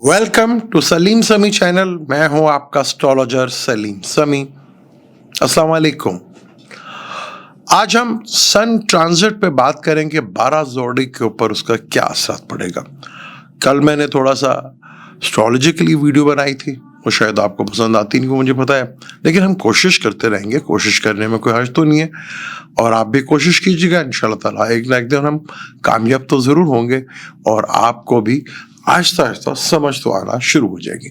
Welcome to Salim समी channel. मैं हूं आपका एस्ट्रोलॉजर सलीम समी। अस्सलाम वालेकुम। आज हम सन ट्रांजिट पे बात करेंगे 12 जोड़ी के ऊपर उसका क्या असर पड़ेगा। कल मैंने थोड़ा सा एस्ट्रोलॉजी के लिए वीडियो बनाई थी, वो शायद आपको पसंद आती नहीं, वो मुझे पता है, लेकिन हम कोशिश करते रहेंगे। कोशिश करने में कोई हर्ज तो नहीं है, और आप भी कोशिश कीजिएगा। इंशाल्लाह ताला एक ना एक दिन हम कामयाब तो ज़रूर होंगे और आपको भी आहिस्ता आहिस्ता समझ तो आना शुरू हो जाएगी।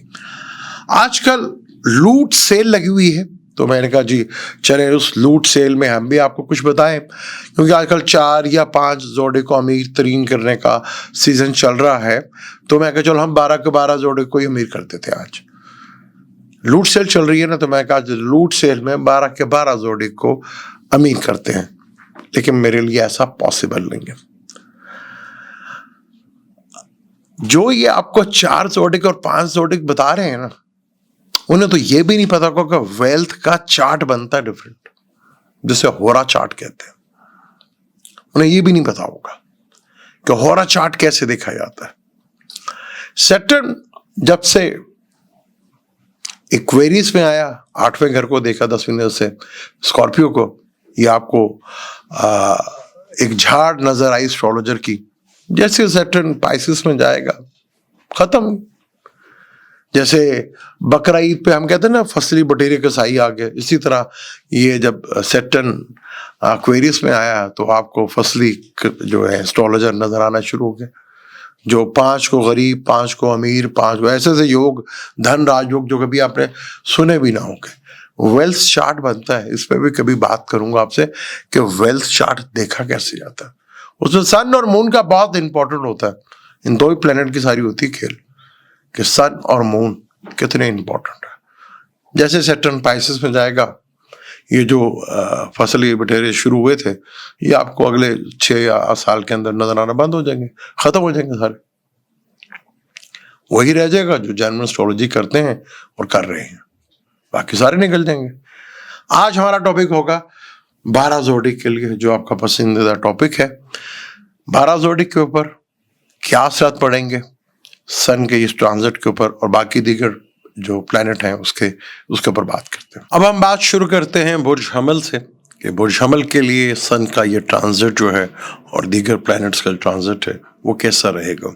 आजकल लूट सेल लगी हुई है, तो मैंने कहा जी चले उस लूट सेल में हम भी आपको कुछ बताएं, क्योंकि आजकल 4 या 5 जोड़े को अमीर तरीन करने का सीजन चल रहा है। तो मैं कहा चलो हम 12 के 12 जोड़े को ही अमीर कर देते हैं। आज लूट सेल चल रही है ना, तो मैं कहा लूट सेल में 12 के 12 जोड़े को अमीर करते हैं, लेकिन मेरे लिए ऐसा पॉसिबल नहीं है। जो ये आपको 4 जोड़े और 5 जोड़े बता रहे हैं ना, उन्हें तो ये भी नहीं पता होगा कि वेल्थ का चार्ट बनता है डिफरेंट, जिसे होरा चार्ट कहते हैं। उन्हें ये भी नहीं पता होगा कि होरा चार्ट कैसे देखा जाता है। सैटर्न जब से एक्वेरियस में आया, 8वें घर को देखा 10वीं नजर से स्कॉर्पियो को, ये आपको एक झाड़ नजर आई एस्ट्रोलॉजर की। जैसे सैटर्न पाइसिस में जाएगा, खत्म। जैसे बकरा ईद पे हम कहते हैं ना फसली बटेरे कसाई आ गए, इसी तरह ये जब सैटर्न एक्वेरियस में आया तो आपको फसली जो है एस्ट्रोलॉजर नजर आना शुरू हो गए। जो 5 को गरीब, 5 को अमीर, 5 को ऐसे योग, धन राजयोग जो कभी आपने सुने भी ना होंगे। वेल्थ चार्ट बनता है, इस पर भी कभी बात करूंगा आपसे कि वेल्थ चार्ट देखा कैसे जाता है। उसमें सन और मून का बहुत इंपॉर्टेंट होता है। इन 2 ही प्लेनेट की सारी होती है खेल, कि सन और मून कितने इंपॉर्टेंट है। जैसे सैटर्न पाइसेस में जाएगा, ये जो फसली बटेरे शुरू हुए थे, ये आपको अगले 6 या 8 साल के अंदर नजर आना बंद हो जाएंगे, खत्म हो जाएंगे सारे। वही रह जाएगा जो जनरल एस्ट्रोलॉजी करते हैं और कर रहे हैं, बाकी सारे निकल जाएंगे। आज हमारा टॉपिक होगा 12 जोड़ी के लिए, जो आपका पसंदीदा टॉपिक है। 12 जोड़ी के ऊपर क्या असर पड़ेंगे सन के इस ट्रांजिट के ऊपर, और बाकी दीगर जो प्लैनेट हैं उसके ऊपर बात करते हैं। अब हम बात शुरू करते हैं बुर्ज हमल से, कि बुर्ज हमल के लिए सन का ये ट्रांजिट जो है और दीगर प्लैनेट्स का ट्रांजिट है वो कैसा रहेगा।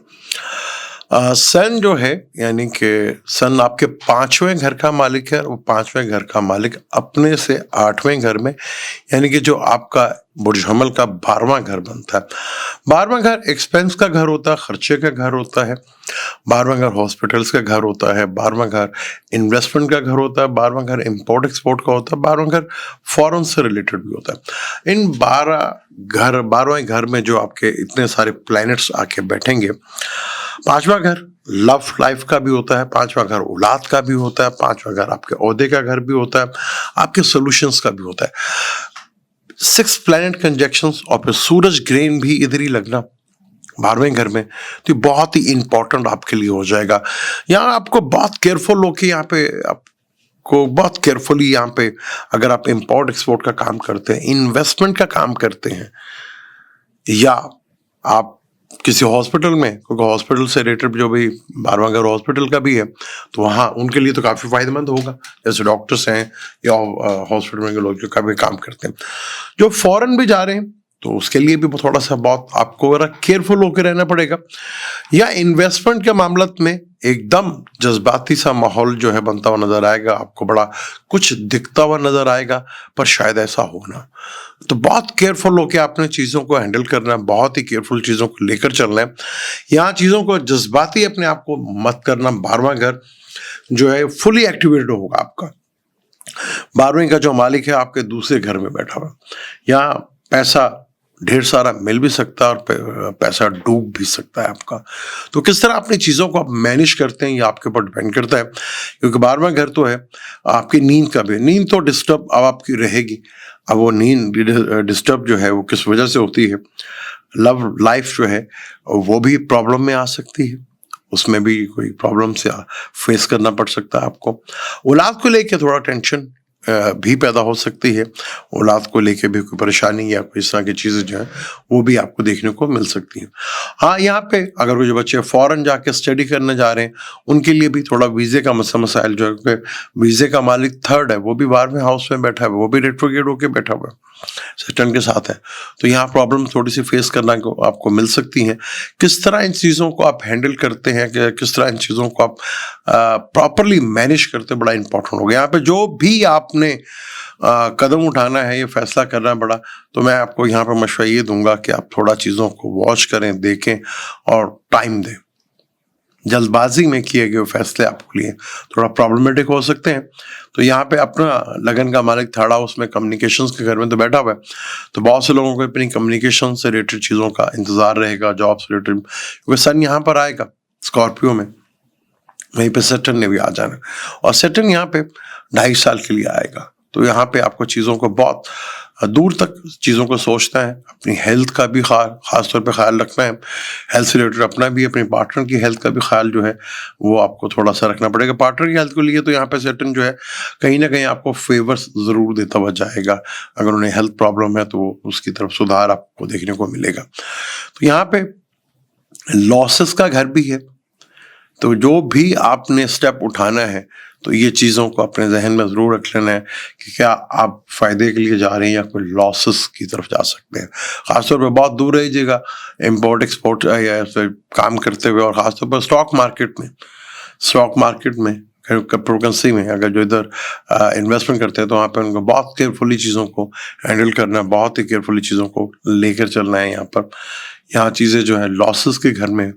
सन जो है, यानी कि सन आपके 5वें घर का मालिक है, और 5वें घर का मालिक अपने से 8वें घर में, यानी कि जो आपका बुर्ज हमल का 12वां घर बनता है। 12वां घर एक्सपेंस का घर होता है, खर्चे का घर होता है। 12वां घर हॉस्पिटल्स का घर होता है। 12वां घर इन्वेस्टमेंट का घर होता है। 12वां घर इंपोर्ट एक्सपोर्ट का होता है। 12वां घर फॉरेन से रिलेटेड भी होता है। इन 12वें घर में जो आपके इतने सारे प्लैनेट्स आके बैठेंगे। 5वां घर लव लाइफ का भी होता है। 5वां घर औलाद का भी होता है। 5वां घर आपके ओहदे का घर भी होता है, आपके सॉल्यूशंस का भी होता है। 6 प्लैनेट कंजक्शंस और फिर सूरज ग्रहण भी इधर ही लगना 12वें घर में, तो बहुत ही इंपॉर्टेंट आपके लिए हो जाएगा। यहाँ आपको बहुत केयरफुल होके, यहाँ पे आपको बहुत केयरफुली, यहाँ पे अगर आप इंपोर्ट एक्सपोर्ट का काम करते हैं, इन्वेस्टमेंट का काम करते हैं, या आप किसी हॉस्पिटल में, क्योंकि हॉस्पिटल से रिलेटेड जो भी 12वां घर हॉस्पिटल का भी है, तो वहाँ उनके लिए तो काफ़ी फायदेमंद होगा। जैसे डॉक्टर्स हैं या हॉस्पिटल में लोग जो काफ़ी काम करते हैं, जो फॉरेन भी जा रहे हैं, तो उसके लिए भी थोड़ा सा बहुत आपको केयरफुल होकर रहना पड़ेगा। या इन्वेस्टमेंट के मामले में एकदम जज्बाती सा माहौल जो है बनता हुआ नजर आएगा, आपको बड़ा कुछ दिखता हुआ नजर आएगा, पर शायद ऐसा हो ना। तो बहुत केयरफुल होकर आपने चीज़ों को हैंडल करना है, बहुत ही केयरफुल चीज़ों को लेकर चलना है। यहाँ चीज़ों को जज्बाती अपने आप को मत करना। 12वां घर जो है फुली एक्टिवेटेड होगा आपका। 12वें का जो मालिक है आपके दूसरे घर में बैठा हुआ। यहाँ पैसा ढेर सारा मिल भी सकता है और पैसा डूब भी सकता है आपका। तो किस तरह अपनी चीज़ों को आप मैनेज करते हैं, ये आपके ऊपर डिपेंड करता है, क्योंकि 12वां घर तो है आपकी नींद का भी। नींद तो डिस्टर्ब अब आपकी रहेगी। अब वो नींद डिस्टर्ब जो है वो किस वजह से होती है, लव लाइफ जो है वो भी प्रॉब्लम में आ सकती है, उसमें भी कोई प्रॉब्लम से फेस करना पड़ सकता है आपको। औलाद को लेके थोड़ा टेंशन भी पैदा हो सकती है, औलाद को लेके भी कोई परेशानी या कोई इस तरह की चीज़ें जो हैं वो भी आपको देखने को मिल सकती हैं। हाँ, यहाँ पे अगर वो जो बच्चे फ़ॉरेन जाके स्टडी करने जा रहे हैं, उनके लिए भी थोड़ा वीज़े का मसाइल जो है, क्योंकि वीज़े का मालिक थर्ड है, वो भी 12वें हाउस में बैठा है, वो भी रेट्रोग्रेड होके बैठा हुआ है, सैटर्न के साथ है। तो यहाँ प्रॉब्लम थोड़ी-सी फेस करना को आपको मिल सकती हैं। किस तरह इन चीज़ों को आप हैंडल करते हैं, कि किस तरह इन चीज़ों को आप प्रॉपरली मैनेज करते हैं, बड़ा इंपॉर्टेंट हो गया। यहाँ पे जो भी आपने कदम उठाना है, ये फैसला करना है बड़ा, तो मैं आपको यहाँ पर मशवरा ये दूंगा कि आप थोड़ा चीज़ों को वॉच करें, देखें और टाइम दें। जल्दबाजी में किए गए फैसले आपके लिए थोड़ा प्रॉब्लमेटिक हो सकते हैं। तो यहाँ पे अपना लगन का मालिक थर्ड हाउस में कम्युनिकेशंस के घर में तो बैठा हुआ है, तो बहुत से लोगों को अपनी कम्युनिकेशन से रिलेटेड चीज़ों का इंतजार रहेगा, जॉब से रिलेटेड, क्योंकि सन यहाँ पर आएगा स्कॉर्पियो में, वहीं पे सैटर्न ने भी आ जाना, और सैटर्न यहाँ पे 2.5 साल के लिए आएगा। तो यहाँ पे आपको चीज़ों को बहुत दूर तक चीज़ों को सोचना है, अपनी हेल्थ का भी खास तौर पे ख्याल रखना है, हेल्थ से रिलेटेड अपना भी, अपने पार्टनर की हेल्थ का भी ख्याल जो है वो आपको थोड़ा सा रखना पड़ेगा। पार्टनर की हेल्थ को लिए तो यहाँ पे सैटर्न जो है कहीं ना कहीं आपको फेवर्स ज़रूर देता हुआ जाएगा। अगर उन्हें हेल्थ प्रॉब्लम है तो उसकी तरफ सुधार आपको देखने को मिलेगा। तो यहाँ पे लॉसेस का घर भी है, तो जो भी आपने स्टेप उठाना है तो ये चीज़ों को अपने जहन में ज़रूर रख लेना है कि क्या आप फ़ायदे के लिए जा रहे हैं या कोई लॉसेस की तरफ जा सकते हैं। ख़ासतौर पर बहुत दूर रहिएगा इम्पोर्ट एक्सपोर्ट या काम करते हुए, और ख़ासतौर पर स्टॉक मार्केट में क्रिप्टो करेंसी में अगर जो इधर इन्वेस्टमेंट करते हैं तो वहाँ पे उनको बहुत केयरफुली चीज़ों को हैंडल करना है, बहुत ही केयरफुली चीज़ों को लेकर चलना है। यहाँ चीज़ें जो है लॉसेस के घर में,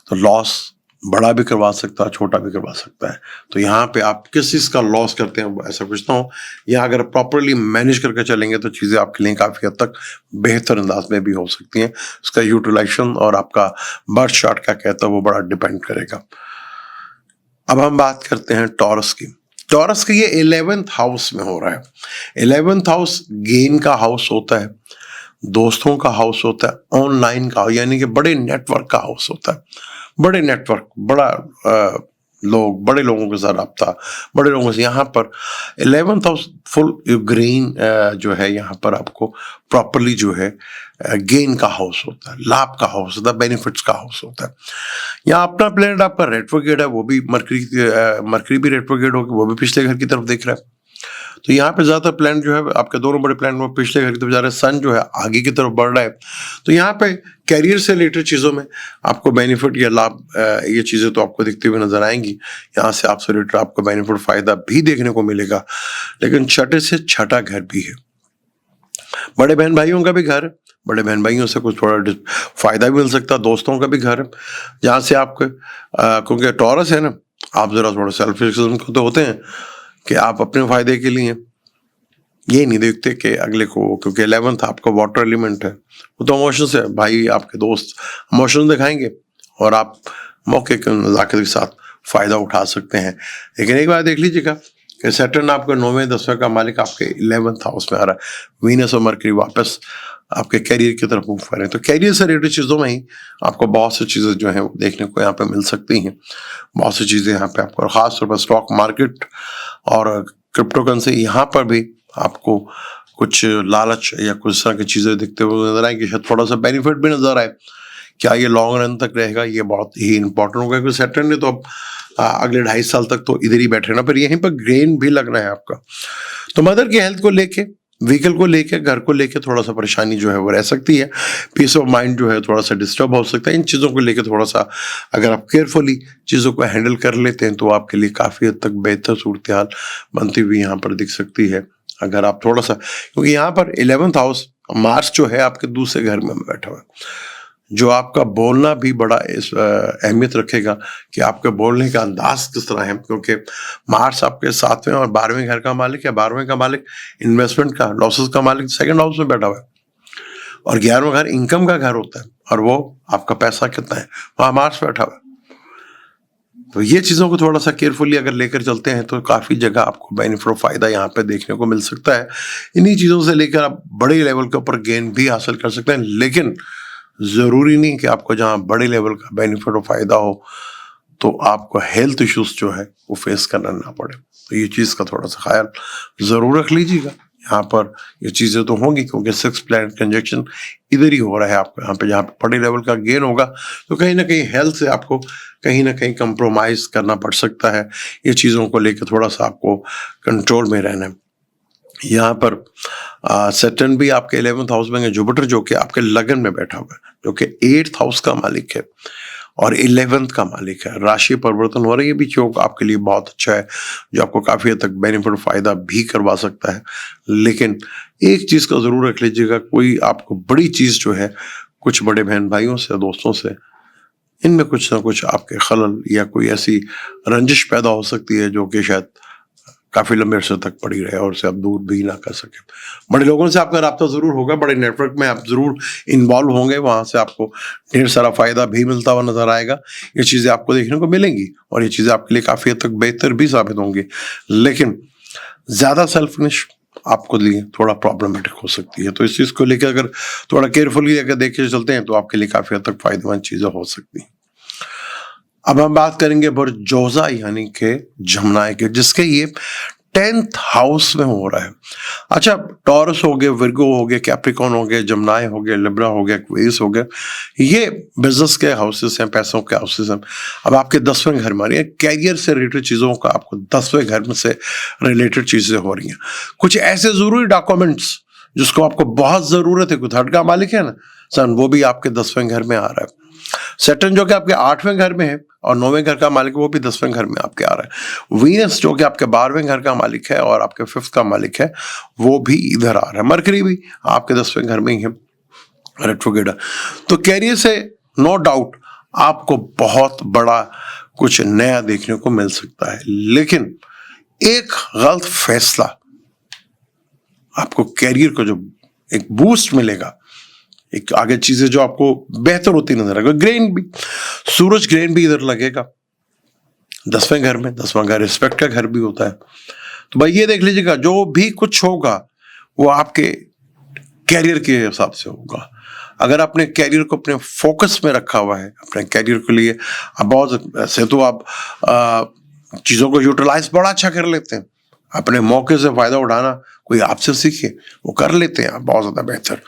तो लॉस बड़ा भी करवा सकता है, छोटा भी करवा सकता है। तो यहाँ पे आप किस चीज़ का लॉस करते हैं ऐसा कुछ ना हो, या अगर प्रॉपरली मैनेज करके चलेंगे तो चीज़ें आपके लिए काफ़ी हद तक बेहतर अंदाज में भी हो सकती हैं। उसका यूटिलाइजेशन और आपका बर्थ चार्ट क्या कहता है वो बड़ा डिपेंड करेगा। अब हम बात करते हैं टॉरस की। टॉरस का ये 11th हाउस में हो रहा है। 11th हाउस गेन का हाउस होता है, दोस्तों का हाउस होता है, ऑनलाइन का, यानी कि बड़े नेटवर्क का हाउस होता है। बड़े नेटवर्क, बड़े लोगों के साथ रब्ता, बड़े लोगों से, यहाँ पर 11th हाउस फुल ग्रीन जो है, यहाँ पर आपको प्रॉपरली जो है गेन का हाउस होता है, लाभ का हाउस होता है, बेनिफिट्स का हाउस होता है। यहाँ अपना प्लेनेट आपका रेट्रोग्रेड है, वो भी मरकरी भी रेट्रोग्रेड होकर वो भी पिछले घर की तरफ देख रहा है। तो यहाँ पे ज़्यादातर प्लैनेट जो है आपके दोनों बड़े प्लैनेट वो पिछले घर की तरफ जा रहे हैं, सन जो है आगे की तरफ बढ़ रहा है। तो यहाँ पे कैरियर से रिलेटेड चीज़ों में आपको बेनिफिट या लाभ, ये चीज़ें तो आपको दिखती हुई नजर आएंगी। यहाँ से आपसे रिलेटेड आपको बेनिफिट फायदा भी देखने को मिलेगा, लेकिन छठे से छठा घर भी है, बड़े बहन भाइयों का भी घर, बड़े बहन भाइयों से कुछ थोड़ा फायदा भी मिल सकता है, दोस्तों का भी घर है, जहाँ से आपको क्योंकि टॉरस है ना, आप जरा थोड़ा सेल्फिश तो होते हैं कि आप अपने फायदे के लिए ये नहीं देखते कि अगले को, क्योंकि 11th आपका वाटर एलिमेंट है, वो तो इमोशंस है भाई, आपके दोस्त इमोशंस दिखाएंगे और आप मौके के नज़ाकत के साथ फ़ायदा उठा सकते हैं। लेकिन एक बार देख लीजिएगा कि सैटर्न आपका 9वें 10वें का मालिक आपके 11th हाउस में आ रहा है, वीनस और मरकरी वापस आपके कैरियर की तरफ मूव कर रहे हैं। तो कैरियर से रिलेटेड चीज़ों में ही आपको बहुत सी चीज़ें जो हैं देखने को यहाँ पे मिल सकती हैं, बहुत सी चीज़ें यहाँ पे आपको, ख़ास तौर पर स्टॉक मार्केट और क्रिप्टो करेंसी, यहाँ पर भी आपको कुछ लालच या कुछ तरह की चीज़ें दिखते हुए नजर आएंगी, थोड़ा सा बेनिफिट भी नजर आए। क्या ये लॉन्ग रन तक रहेगा, ये बहुत ही इंपॉर्टेंट होगा, क्योंकि सैटर्न ने तो अब अगले 2.5 साल तक तो इधर ही बैठे ना, पर यहीं पर ग्रेन भी लगना है आपका। तो मदर की हेल्थ को लेके, व्हीकल को लेके, घर को लेके थोड़ा सा परेशानी जो है वो रह सकती है, पीस ऑफ माइंड जो है थोड़ा सा डिस्टर्ब हो सकता है। इन चीज़ों को लेके थोड़ा सा अगर आप केयरफुली चीज़ों को हैंडल कर लेते हैं तो आपके लिए काफ़ी हद तक बेहतर सूरत हाल बनती हुई यहाँ पर दिख सकती है। अगर आप थोड़ा सा, क्योंकि यहाँ पर 11th हाउस मार्स जो है आपके दूसरे घर में बैठा हुआ है, जो आपका बोलना भी बड़ा अहमियत रखेगा कि आपके बोलने का अंदाज किस तरह है, क्योंकि मार्स आपके 7वें और 12वें घर का मालिक है। 12वें का मालिक इन्वेस्टमेंट का, लॉसेस का मालिक सेकंड हाउस में बैठा हुआ है, और 11वां घर इनकम का घर होता है, और वो आपका पैसा कितना है वहाँ मार्स बैठा हुआ है। तो ये चीज़ों को थोड़ा सा केयरफुली अगर लेकर चलते हैं तो काफ़ी जगह आपको बेनिफिट और फायदा यहाँ पे देखने को मिल सकता है। इन्हीं चीज़ों से लेकर आप बड़े लेवल के ऊपर गेन भी हासिल कर सकते हैं, लेकिन ज़रूरी नहीं कि आपको जहाँ बड़े लेवल का बेनिफिट और फायदा हो तो आपको हेल्थ इश्यूज जो है वो फेस करना ना पड़े। तो ये चीज़ का थोड़ा सा ख्याल ज़रूर रख लीजिएगा। यहाँ पर ये चीज़ें तो होंगी क्योंकि 6 प्लैनेट कंजक्शन इधर ही हो रहा है आपको, यहाँ पे जहाँ पे बड़े लेवल का गेन होगा तो कहीं ना कहीं हेल्थ से आपको कहीं ना कहीं कंप्रोमाइज़ करना पड़ सकता है। ये चीज़ों को लेकर थोड़ा सा आपको कंट्रोल में रहना है। यहाँ पर सैटर्न भी आपके 11th हाउस में है, जुपिटर जो कि आपके लगन में बैठा हुआ है, जो कि 8th हाउस का मालिक है और 11th का मालिक है। राशि परिवर्तन हो रहा है, ये भी योग आपके लिए बहुत अच्छा है, जो आपको काफ़ी हद तक बेनिफिट फायदा भी करवा सकता है। लेकिन एक चीज़ का ज़रूर रख लीजिएगा, कोई आपको बड़ी चीज़ जो है कुछ बड़े बहन भाइयों से, दोस्तों से, इनमें कुछ ना कुछ आपके खलल या कोई ऐसी रंजिश पैदा हो सकती है जो कि शायद काफ़ी लंबे अरसे तक पड़ी रहे और उसे आप दूर भी ना कर सके। बड़े लोगों से आपका राब्ता ज़रूर होगा, बड़े नेटवर्क में आप ज़रूर इन्वॉल्व होंगे, वहाँ से आपको ढेर सारा फ़ायदा भी मिलता हुआ नज़र आएगा। ये चीज़ें आपको देखने को मिलेंगी और ये चीज़ें आपके लिए काफ़ी हद तक बेहतर भी साबित होंगी। लेकिन ज़्यादा सेल्फिश आपको लिए थोड़ा प्रॉब्लमेटिक हो सकती है, तो इस चीज़ को लेकर अगर थोड़ा केयरफुली अगर देखे चलते हैं तो आपके लिए काफ़ी हद तक फ़ायदेमंद चीज़ें हो सकती हैं। अब हम बात करेंगे बरजोजा यानी कि जमनाय के, जिसके ये 10th हाउस में हो रहा है। अच्छा, टॉरस हो गए, विर्गो हो गए, कैप्रिकॉन हो गए, जमनाय हो गए, लिब्रा हो गया, एक्वेरियस हो गया, ये बिजनेस के हाउसेस हैं, पैसों के हाउसेस हैं। अब आपके 10वें घर में कैरियर से रिलेटेड चीज़ों का आपको 10वें घर में से रिलेटेड चीज़ें हो रही हैं। कुछ ऐसे ज़रूरी डॉक्यूमेंट्स जिसको आपको बहुत ज़रूरत है, थर्ड का मालिक है ना सन, वो भी आपके 10वें घर में आ रहा है। सैटर्न जो कि आपके 8वें घर में है और 9वें घर का मालिक वो भी 10वें घर में आपके आ रहा है। वीनस जो कि आपके 12वें घर का मालिक है और आपके 5th का मालिक है वो भी इधर आ रहा है। मरकरी भी आपके 10वें घर में ही है, रेट्रोग्रेड। तो कैरियर से नो डाउट आपको बहुत बड़ा कुछ नया देखने को मिल सकता है, लेकिन एक गलत फैसला आपको कैरियर को जो एक बूस्ट मिलेगा, एक आगे चीजें जो आपको बेहतर होती नजर आएगी। ग्रेन भी, सूरज ग्रेन भी इधर लगेगा 10वें घर में। 10वां घर रिस्पेक्ट का घर भी होता है। तो भाई ये देख लीजिएगा, जो भी कुछ होगा वो आपके कैरियर के हिसाब से होगा। अगर आपने कैरियर को अपने फोकस में रखा हुआ है, अपने कैरियर के लिए आप बहुत ऐसे तो आप चीज़ों को यूटिलाइज बड़ा अच्छा कर लेते हैं, अपने मौके से फायदा उठाना कोई आपसे सीखे वो कर लेते हैं आप बहुत ज़्यादा बेहतर।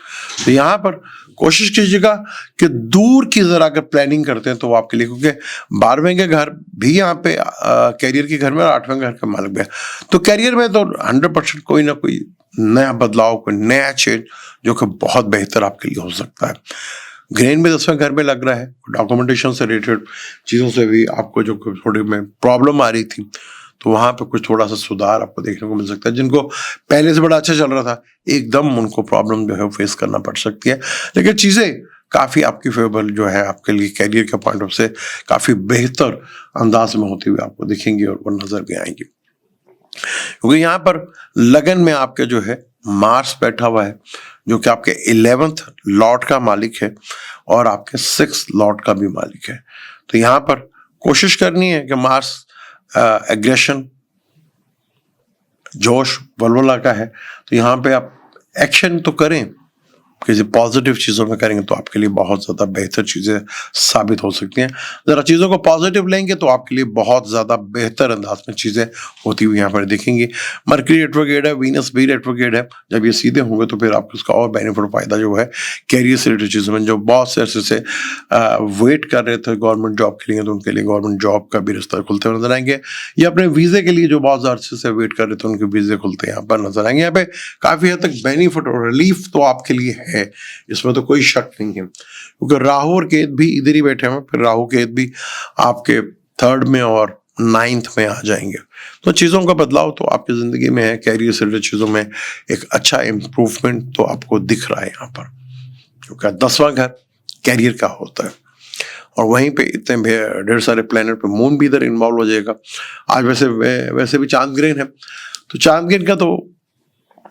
तो यहाँ पर कोशिश कीजिएगा कि दूर की ज़रा अगर प्लानिंग करते हैं तो वो आपके लिए, क्योंकि 12वें के घर भी यहाँ पे कैरियर के घर में और 8वें घर का मालिक भी है। तो कैरियर में तो 100% कोई ना कोई नया बदलाव, कोई नया चेंज जो कि बहुत बेहतर आपके लिए हो सकता है। ग्रेन में 10वें घर में लग रहा है, डॉक्यूमेंटेशन से रिलेटेड चीज़ों से भी आपको जो थोड़ी में प्रॉब्लम आ रही थी तो वहाँ पे कुछ थोड़ा सा सुधार आपको देखने को मिल सकता है। जिनको पहले से बड़ा अच्छा चल रहा था एकदम उनको प्रॉब्लम जो है फेस करना पड़ सकती है, लेकिन चीज़ें काफ़ी आपकी फेवरेबल जो है आपके लिए कैरियर के पॉइंट ऑफ से काफ़ी बेहतर अंदाज में होती हुई आपको दिखेंगी और वो नज़र भी आएंगी। क्योंकि यहाँ पर लगन में आपके जो है मार्स बैठा हुआ है, जो कि आपके 11th लॉर्ड का मालिक है और आपके 6th लॉर्ड का भी मालिक है। तो यहाँ पर कोशिश करनी है कि मार्स एग्रेशन, जोश, वलवला का है, तो यहाँ पे आप एक्शन तो करें, किसी पॉजिटिव चीज़ों में करेंगे तो आपके लिए बहुत ज़्यादा बेहतर चीज़ें साबित हो सकती हैं। ज़रा चीज़ों को पॉजिटिव लेंगे तो आपके लिए बहुत ज़्यादा बेहतर अंदाज में चीज़ें होती हुई यहाँ पर दिखेंगी। मरकरी रेट्रोग्रेड है, वीनस भी रेट्रोग्रेड है, जब ये सीधे होंगे तो फिर आपको उसका और बेनिफिट फायदा जो है कैरियर से रिलेटेड चीज़ों में, जो बहुत से अरसे से वेट कर रहे थे गवर्नमेंट जॉब के लिए, तो उनके लिए गवर्नमेंट जॉब का भी रास्ता खुलते हुए नजर आएंगे, या अपने वीज़े के लिए जो बहुत अरसे से वेट कर रहे थे उनके वीज़े खुलते यहाँ पर नजर आएंगे। यहाँ पे काफ़ी हद तक बेनिफिट और रिलीफ तो आपके लिए है, इसमें तो कोई शक नहीं है, क्योंकि राहु और केतु भी इधर ही बैठे हैं। फिर राहु केतु भी आपके 3rd में और 9th में आ जाएंगे, तो चीज़ों का बदलाव तो आपकी ज़िंदगी में है। कैरियर से रिलेटेड चीज़ों में एक अच्छा इम्प्रूवमेंट तो आपको दिख रहा है यहाँ पर, क्योंकि 10वां घर कैरियर का होता है और वहीं पे इतने ढेर सारे प्लैनेट पे मून भी इधर इन्वॉल्व हो जाएगा। आज वैसे भी चांद ग्रहण है, तो चांद ग्रहण का तो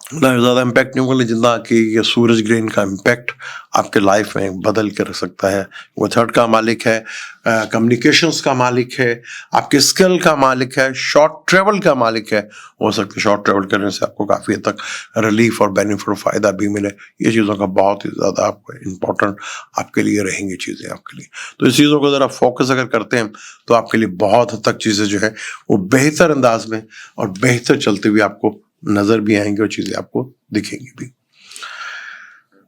ना ज़्यादा इम्पैक्ट नहीं होगा, जितना कि ये सूरज ग्रहण का इम्पैक्ट आपके लाइफ में बदल के रख सकता है। वो थर्ड का मालिक है, कम्युनिकेशंस का मालिक है, आपके स्किल का मालिक है, शॉर्ट ट्रेवल का मालिक है। हो सकता है शॉर्ट ट्रेवल करने से आपको काफ़ी हद तक रिलीफ और बेनिफिट और फ़ायदा भी मिले। ये चीज़ों का बहुत ही ज़्यादा आपको इम्पोर्टेंट आपके लिए रहेंगी चीज़ें आपके लिए। तो इस चीज़ों को ज़रा फोकस अगर करते हैं तो आपके लिए बहुत हद तक चीज़ें जो है वो बेहतर अंदाज में और बेहतर चलते हुए आपको नजर भी आएंगे और चीजें आपको दिखेंगी भी।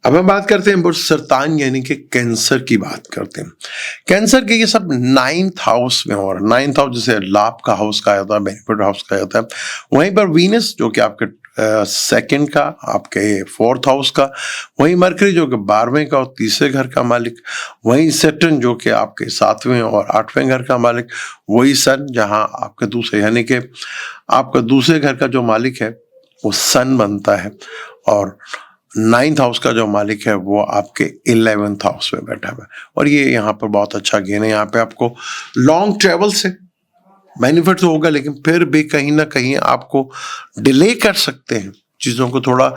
अब हम बात करते हैं सरतान यानी कि कैंसर की बात करते हैं। कैंसर के ये सब 9th हाउस में हो रहा है। 9th हाउस जैसे लाभ का हाउस कहा जाता है, बेनिफिट हाउस कहा जाता है। वहीं पर वीनस जो कि आपके सेकंड का, आपके 4th हाउस का, वहीं मरकरी जो कि 12वें का और तीसरे घर का मालिक, वहीं सेटर्न जो कि आपके 7वें और 8वें घर का मालिक, वही सन जहां आपके दूसरे यानी कि आपका दूसरे घर का जो मालिक है वो सन बनता है, और 9th हाउस का जो मालिक है वो आपके 11th हाउस में बैठा हुआ है। और ये यहाँ पर बहुत अच्छा गेन है। यहाँ पे आपको लॉन्ग ट्रेवल से बेनिफिट तो होगा, लेकिन फिर भी कहीं ना कहीं आपको डिले कर सकते हैं, चीज़ों को थोड़ा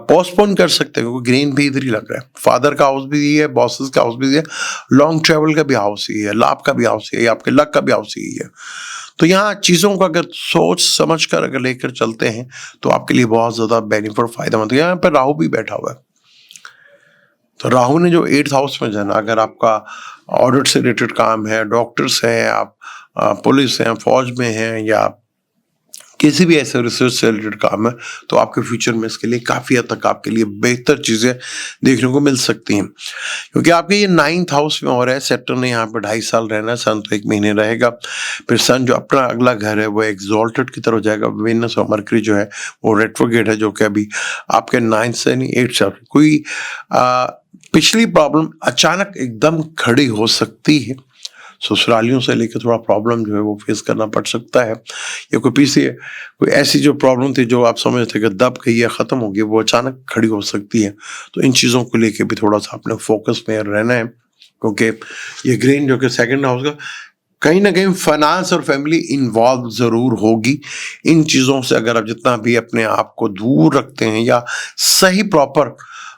पोस्टपोन कर सकते हैं, क्योंकि ग्रीन भी इधर ही लग रहा है। फादर का हाउस भी यही है, बॉसेस का हाउस भी यही है, लॉन्ग ट्रेवल का भी हाउस यही है, लाभ का भी हाउस यही है, आपके लक का भी हाउस यही है। तो यहाँ चीज़ों को अगर सोच समझ कर अगर लेकर चलते हैं तो आपके लिए बहुत ज़्यादा बेनिफिट और फायदेमंद है। यहाँ पर राहु भी बैठा हुआ है, तो राहु ने जो 8th हाउस में जाना, अगर आपका ऑडिट से रिलेटेड काम है, डॉक्टर्स हैं, आप पुलिस हैं, फौज में हैं, या किसी भी ऐसे रिसर्च से रिलेटेड काम है, तो आपके फ्यूचर में इसके लिए काफ़ी हद तक आपके लिए बेहतर चीज़ें देखने को मिल सकती हैं, क्योंकि आपके ये 9th हाउस में हो रहा है। सेटर्न ने यहाँ पर 2.5 साल रहना है, सन तो 1 महीने रहेगा। फिर सन जो अपना अगला घर है वो एक्सॉल्टेड की तरफ जाएगा। वेनस और मरकरी जो है वो रेट्रोगेट है, जो कि अभी आपके 9th से नहीं 8th से कोई पिछली प्रॉब्लम अचानक एकदम खड़ी हो सकती है। ससुरालियों से लेकर थोड़ा प्रॉब्लम जो है वो फेस करना पड़ सकता है, या कोई पीछे कोई ऐसी जो प्रॉब्लम थी जो आप समझते कि दब गई या ख़त्म हो गई, वो अचानक खड़ी हो सकती है। तो इन चीज़ों को लेकर भी थोड़ा सा अपने फोकस में रहना है, क्योंकि ये ग्रीन जो कि सेकंड हाउस का, कहीं ना कहीं फाइनेंस और फैमिली इन्वॉल्व ज़रूर होगी। इन चीज़ों से अगर आप जितना भी अपने आप को दूर रखते हैं, या सही प्रॉपर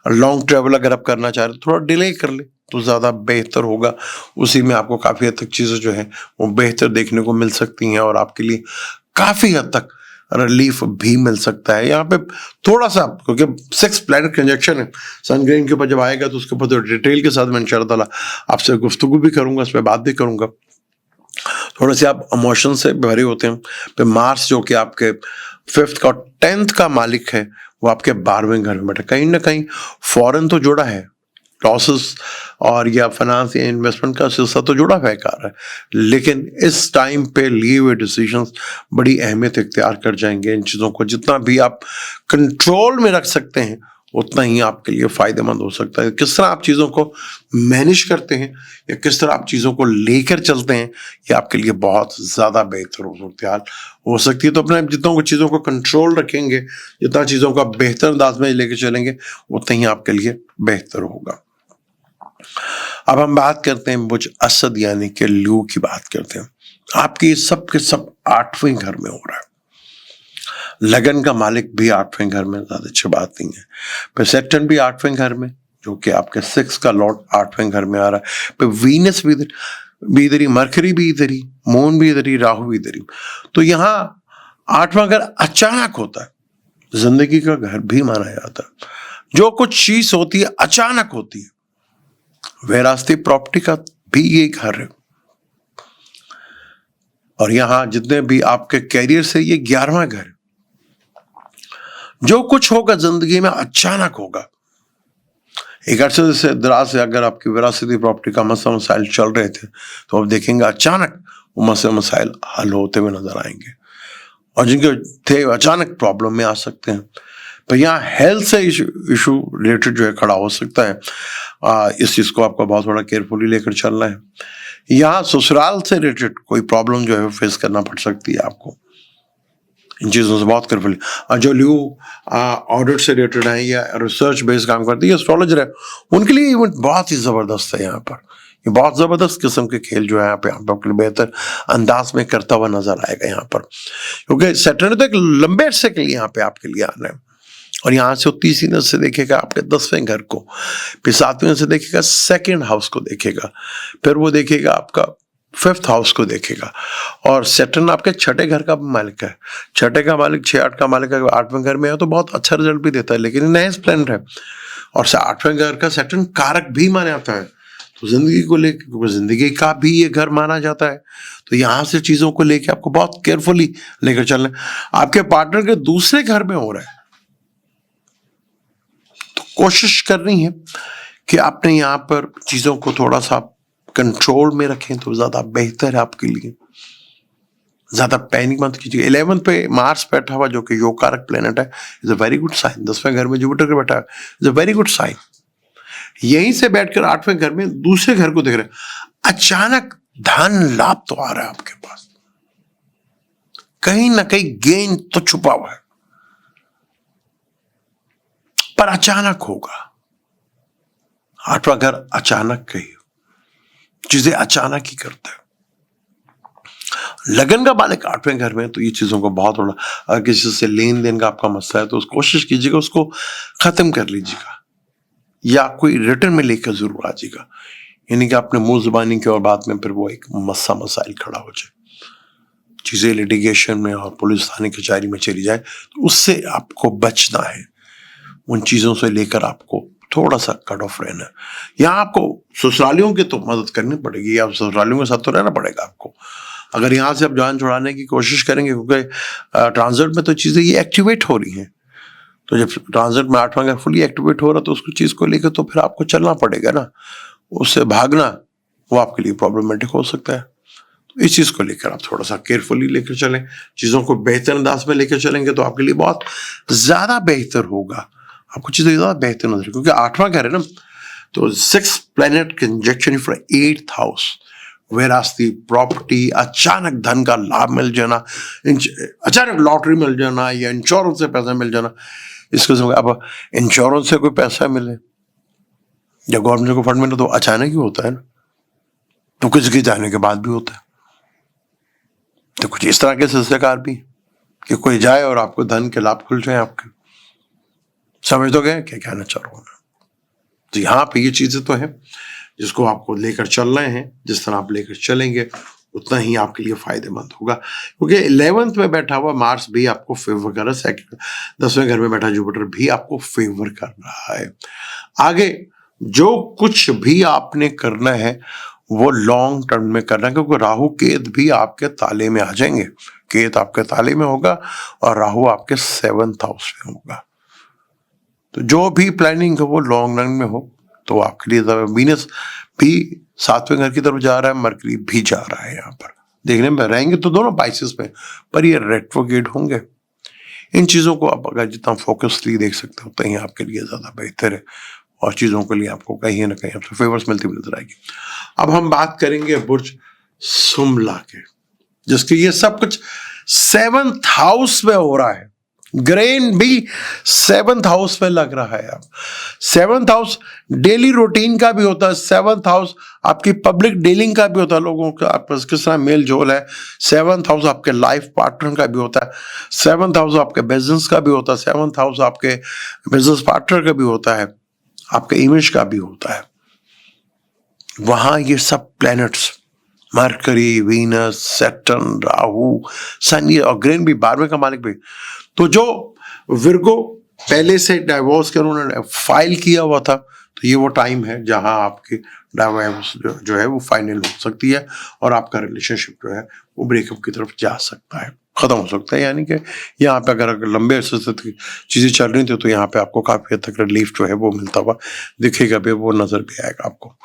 लॉन्ग ट्रेवल अगर आप करना चाह रहे हैं, थोड़ा डिले कर ले तो ज़्यादा बेहतर होगा। उसी में आपको काफ़ी हद तक चीज़ें जो है वो बेहतर देखने को मिल सकती हैं, और आपके लिए काफ़ी हद तक रिलीफ भी मिल सकता है। यहाँ पे थोड़ा सा, क्योंकि 6 प्लैनेट कंजक्शन है, सन ग्रीन के ऊपर जब आएगा तो उसके ऊपर तो डिटेल के साथ मैं इंशाअल्लाह आपसे गुफ्तगू भी करूँगा, उस पर बात भी करूँगा। थोड़े से आप इमोशन से भरे होते हैं। फिर मार्स जो कि आपके 5th का और 10th का मालिक है, वो आपके 12वें घर में बैठा, कहीं ना कहीं फॉरेन तो जुड़ा है, लॉसेस और या फाइनेंस या इन्वेस्टमेंट का सिलसिला तो जुड़ा हुआ है, लेकिन इस टाइम पे लिए हुए डिसीजंस बड़ी अहमियत इख्तियार कर जाएंगे। इन चीज़ों को जितना भी आप कंट्रोल में रख सकते हैं उतना ही आपके लिए फ़ायदेमंद हो सकता है। किस तरह आप चीज़ों को मैनेज करते हैं या किस तरह आप चीज़ों को लेकर चलते हैं, ये आपके लिए बहुत ज़्यादा बेहतर हो सकती है। तो अपने जितना चीज़ों को कंट्रोल रखेंगे, जितना चीज़ों को आप बेहतर अंदाज में लेकर चलेंगे, उतना ही आपके लिए बेहतर होगा। अब हम बात करते हैं बुर्ज असद यानी कि लू की बात करते हैं। आपके सब के सब 8वें घर में हो रहा है। लगन का मालिक भी 8वें घर में, ज्यादा अच्छी बात नहीं है। फिर सैटर्न भी 8वें घर में, जो कि आपके 6 का लॉर्ड 8वें घर में आ रहा है। फिर वीनस भी इधर ही, मरकरी भी इधर ही, मून भी इधर ही, राहु भी इधर ही। तो यहाँ 8वां घर अचानक होता है, जिंदगी का घर भी माना जाता है। जो कुछ चीज होती है अचानक होती है। वैरासती प्रॉपर्टी का भी ये घर है, और यहां जितने भी आपके कैरियर से ये 11वां घर है। जो कुछ होगा जिंदगी में अचानक होगा। एक अरसे से दराज से अगर आपकी विरासती प्रॉपर्टी का मसला मसाइल चल रहे थे, तो आप देखेंगे अचानक वो मसले मसाइल हल होते हुए नजर आएंगे, और जिनके थे अचानक प्रॉब्लम में आ सकते हैं। तो यहाँ हेल्थ से इशू रिलेटेड जो है खड़ा हो सकता है। इस चीज़ को आपको बहुत थोड़ा केयरफुली लेकर चलना है। यहाँ ससुराल से रिलेटेड कोई प्रॉब्लम जो है फेस करना पड़ सकती है आपको। इन चीज़ों से बहुत केयरफुली, जो ल्यू ऑडिट से रिलेटेड है या रिसर्च बेस्ड काम करती है, एस्ट्रोलॉजर है, उनके लिए इवेंट बहुत ही ज़बरदस्त है। यहाँ पर ये बहुत ज़बरदस्त किस्म के खेल जो है यहाँ पे आपके लिए बेहतर अंदाज में करता हुआ नजर आएगा यहाँ पर, क्योंकि सैटर्न तो एक लंबे अरसे के लिए यहाँ पे आपके लिए आना है। और यहाँ से वो तीसरी नजर से देखेगा आपके 10वें घर को, फिर 7वें से देखेगा सेकंड हाउस को देखेगा, फिर वो देखेगा आपका 5th हाउस को देखेगा। और सैटर्न आपके 6ठे घर का मालिक है, 6ठे का मालिक 6-8 का मालिक है, 8वें घर में है तो बहुत अच्छा रिजल्ट भी देता है, लेकिन नाइस प्लैनेट है। और 8वें घर का सैटर्न कारक भी माना जाता है, तो जिंदगी को लेकर, जिंदगी का भी ये घर माना जाता है। तो यहाँ से चीजों को लेकर आपको बहुत केयरफुली लेकर चलना है। आपके पार्टनर के दूसरे घर में हो रहा है तो कोशिश करनी है कि आपने यहाँ पर चीजों को थोड़ा सा कंट्रोल में रखें तो ज्यादा बेहतर है आपके लिए। ज्यादा पैनिक मत कीजिए। 11th पे मार्स बैठा हुआ जो कि योग कारक प्लेनेट है, is a very good sign. 10वें घर में जुपिटर के बैठा है, is a very good sign. यहीं से बैठकर 8वें घर में दूसरे घर को देख रहे हैं, अचानक धन लाभ तो आ रहा है आपके पास, कहीं ना कहीं गेन तो छुपा हुआ है, पर अचानक होगा। 8वां घर अचानक कही चीजें अचानक ही करता है। लगन का मालिक 8वें घर में, तो ये चीजों को बहुत थोड़ा, अगर किसी से लेन देन का आपका मसला है तो कोशिश कीजिएगा उसको खत्म कर लीजिएगा, या कोई रिटर्न में लेकर जरूर आ जाइएगा। यानी कि आपने मुंह जुबानी की और बाद में फिर वो एक मसाइल खड़ा हो जाए, चीजें लिटिगेशन में और पुलिस थाने कचहरी में चली जाए, तो उससे आपको बचना है। उन चीजों से लेकर आपको थोड़ा सा कट ऑफ रहना है। यहाँ आपको ससुरालियों की तो मदद करनी पड़ेगी, आप ससुरालियों के साथ तो रहना पड़ेगा आपको। अगर यहाँ से आप जान छुड़ाने की कोशिश करेंगे, क्योंकि ट्रांजिट में तो चीजें ये एक्टिवेट हो रही हैं, तो जब ट्रांजिट में 8वां घर फुली एक्टिवेट हो रहा तो उसको चीज को लेकर तो फिर आपको चलना पड़ेगा ना, उससे भागना वो आपके लिए प्रॉब्लमेटिक हो सकता है। तो इस चीज को लेकर आप थोड़ा सा केयरफुली लेकर चलें, चीजों को बेहतर अंदाज में लेकर चलेंगे तो आपके लिए बहुत ज्यादा बेहतर होगा, आपको चीजें ज्यादा बेहतर नजर, क्योंकि 8वां घर है ना, तो 6 planet conjunction for 8th house, whereas the property, अचानक धन का लाभ मिल जाना, अचानक लॉटरी मिल जाना या इंश्योरेंस से पैसा मिल जाना, इसको अब इंश्योरेंस से कोई पैसा मिले या गवर्नमेंट को फंड मिले तो अचानक ही होता है ना, तो किसी के जाने के बाद भी होता है। तो कुछ इस तरह के सिलसिलेकार भी कि कोई जाए और आपको धन के लाभ खुल जाए आपके, समझ तो गए क्या कहना चाह रहा हूं। तो यहाँ पे ये चीजें तो है जिसको आपको लेकर चल रहे हैं, जिस तरह आप लेकर चलेंगे उतना ही आपके लिए फायदेमंद होगा, क्योंकि 11th में बैठा हुआ मार्स भी आपको फेवर कर रहा है, 10वें घर में बैठा जुपिटर भी आपको फेवर कर रहा है। आगे जो कुछ भी आपने करना है वो लॉन्ग टर्म में करना है, क्योंकि राहु केत भी आपके ताले में आ जाएंगे। केत आपके ताले में होगा और राहु आपके 7th हाउस में होगा। तो जो भी प्लानिंग है वो लॉन्ग रन में हो तो आपके लिए वीनस भी 7वें घर की तरफ जा रहा है, मरकरी भी जा रहा है। यहाँ पर देखने में रहेंगे तो दोनों पाइसेस में, पर ये रेट्रोगेट होंगे। इन चीजों को आप अगर जितना फोकसली देख सकते हो उतना ही आपके लिए ज्यादा बेहतर है, और चीजों के लिए आपको कहीं ना कहीं आपसे फेवर्स मिलती हुई नजर आएगी। अब हम बात करेंगे बुर्ज सुमला के, जिसके ये सब कुछ 7th हाउस में हो रहा है। ग्रेन भी 7th हाउस में लग रहा है। अब 7th हाउस डेली रूटीन का भी होता है, 7th हाउस आपकी पब्लिक डीलिंग का भी होता है, लोगों का आपस किस तरह मेल जोल है। 7th हाउस आपके लाइफ पार्टनर का भी होता है, 7th हाउस आपके बिजनेस का भी होता है, 7th हाउस आपके बिजनेस पार्टनर का भी होता है, आपके इमेज का भी होता है। वहां ये सब planets mercury, Venus, Saturn, Rahu, Shani और ग्रेन भी 12वें का मालिक भी। तो जो विर्गो पहले से डाइवोर्स के उन्होंने फाइल किया हुआ था, तो ये वो टाइम है जहां आपकी डाइवोर्स जो है वो फाइनल हो सकती है और आपका रिलेशनशिप जो है वो ब्रेकअप की तरफ जा सकता है, खत्म हो सकता है। यानी कि यहाँ पे अगर लंबे अरसे से चीजें चल रही थी तो यहाँ पे आपको काफी हद तक रिलीफ जो है वो मिलता हुआ दिखेगा भी, वो नजर भी आएगा आपको।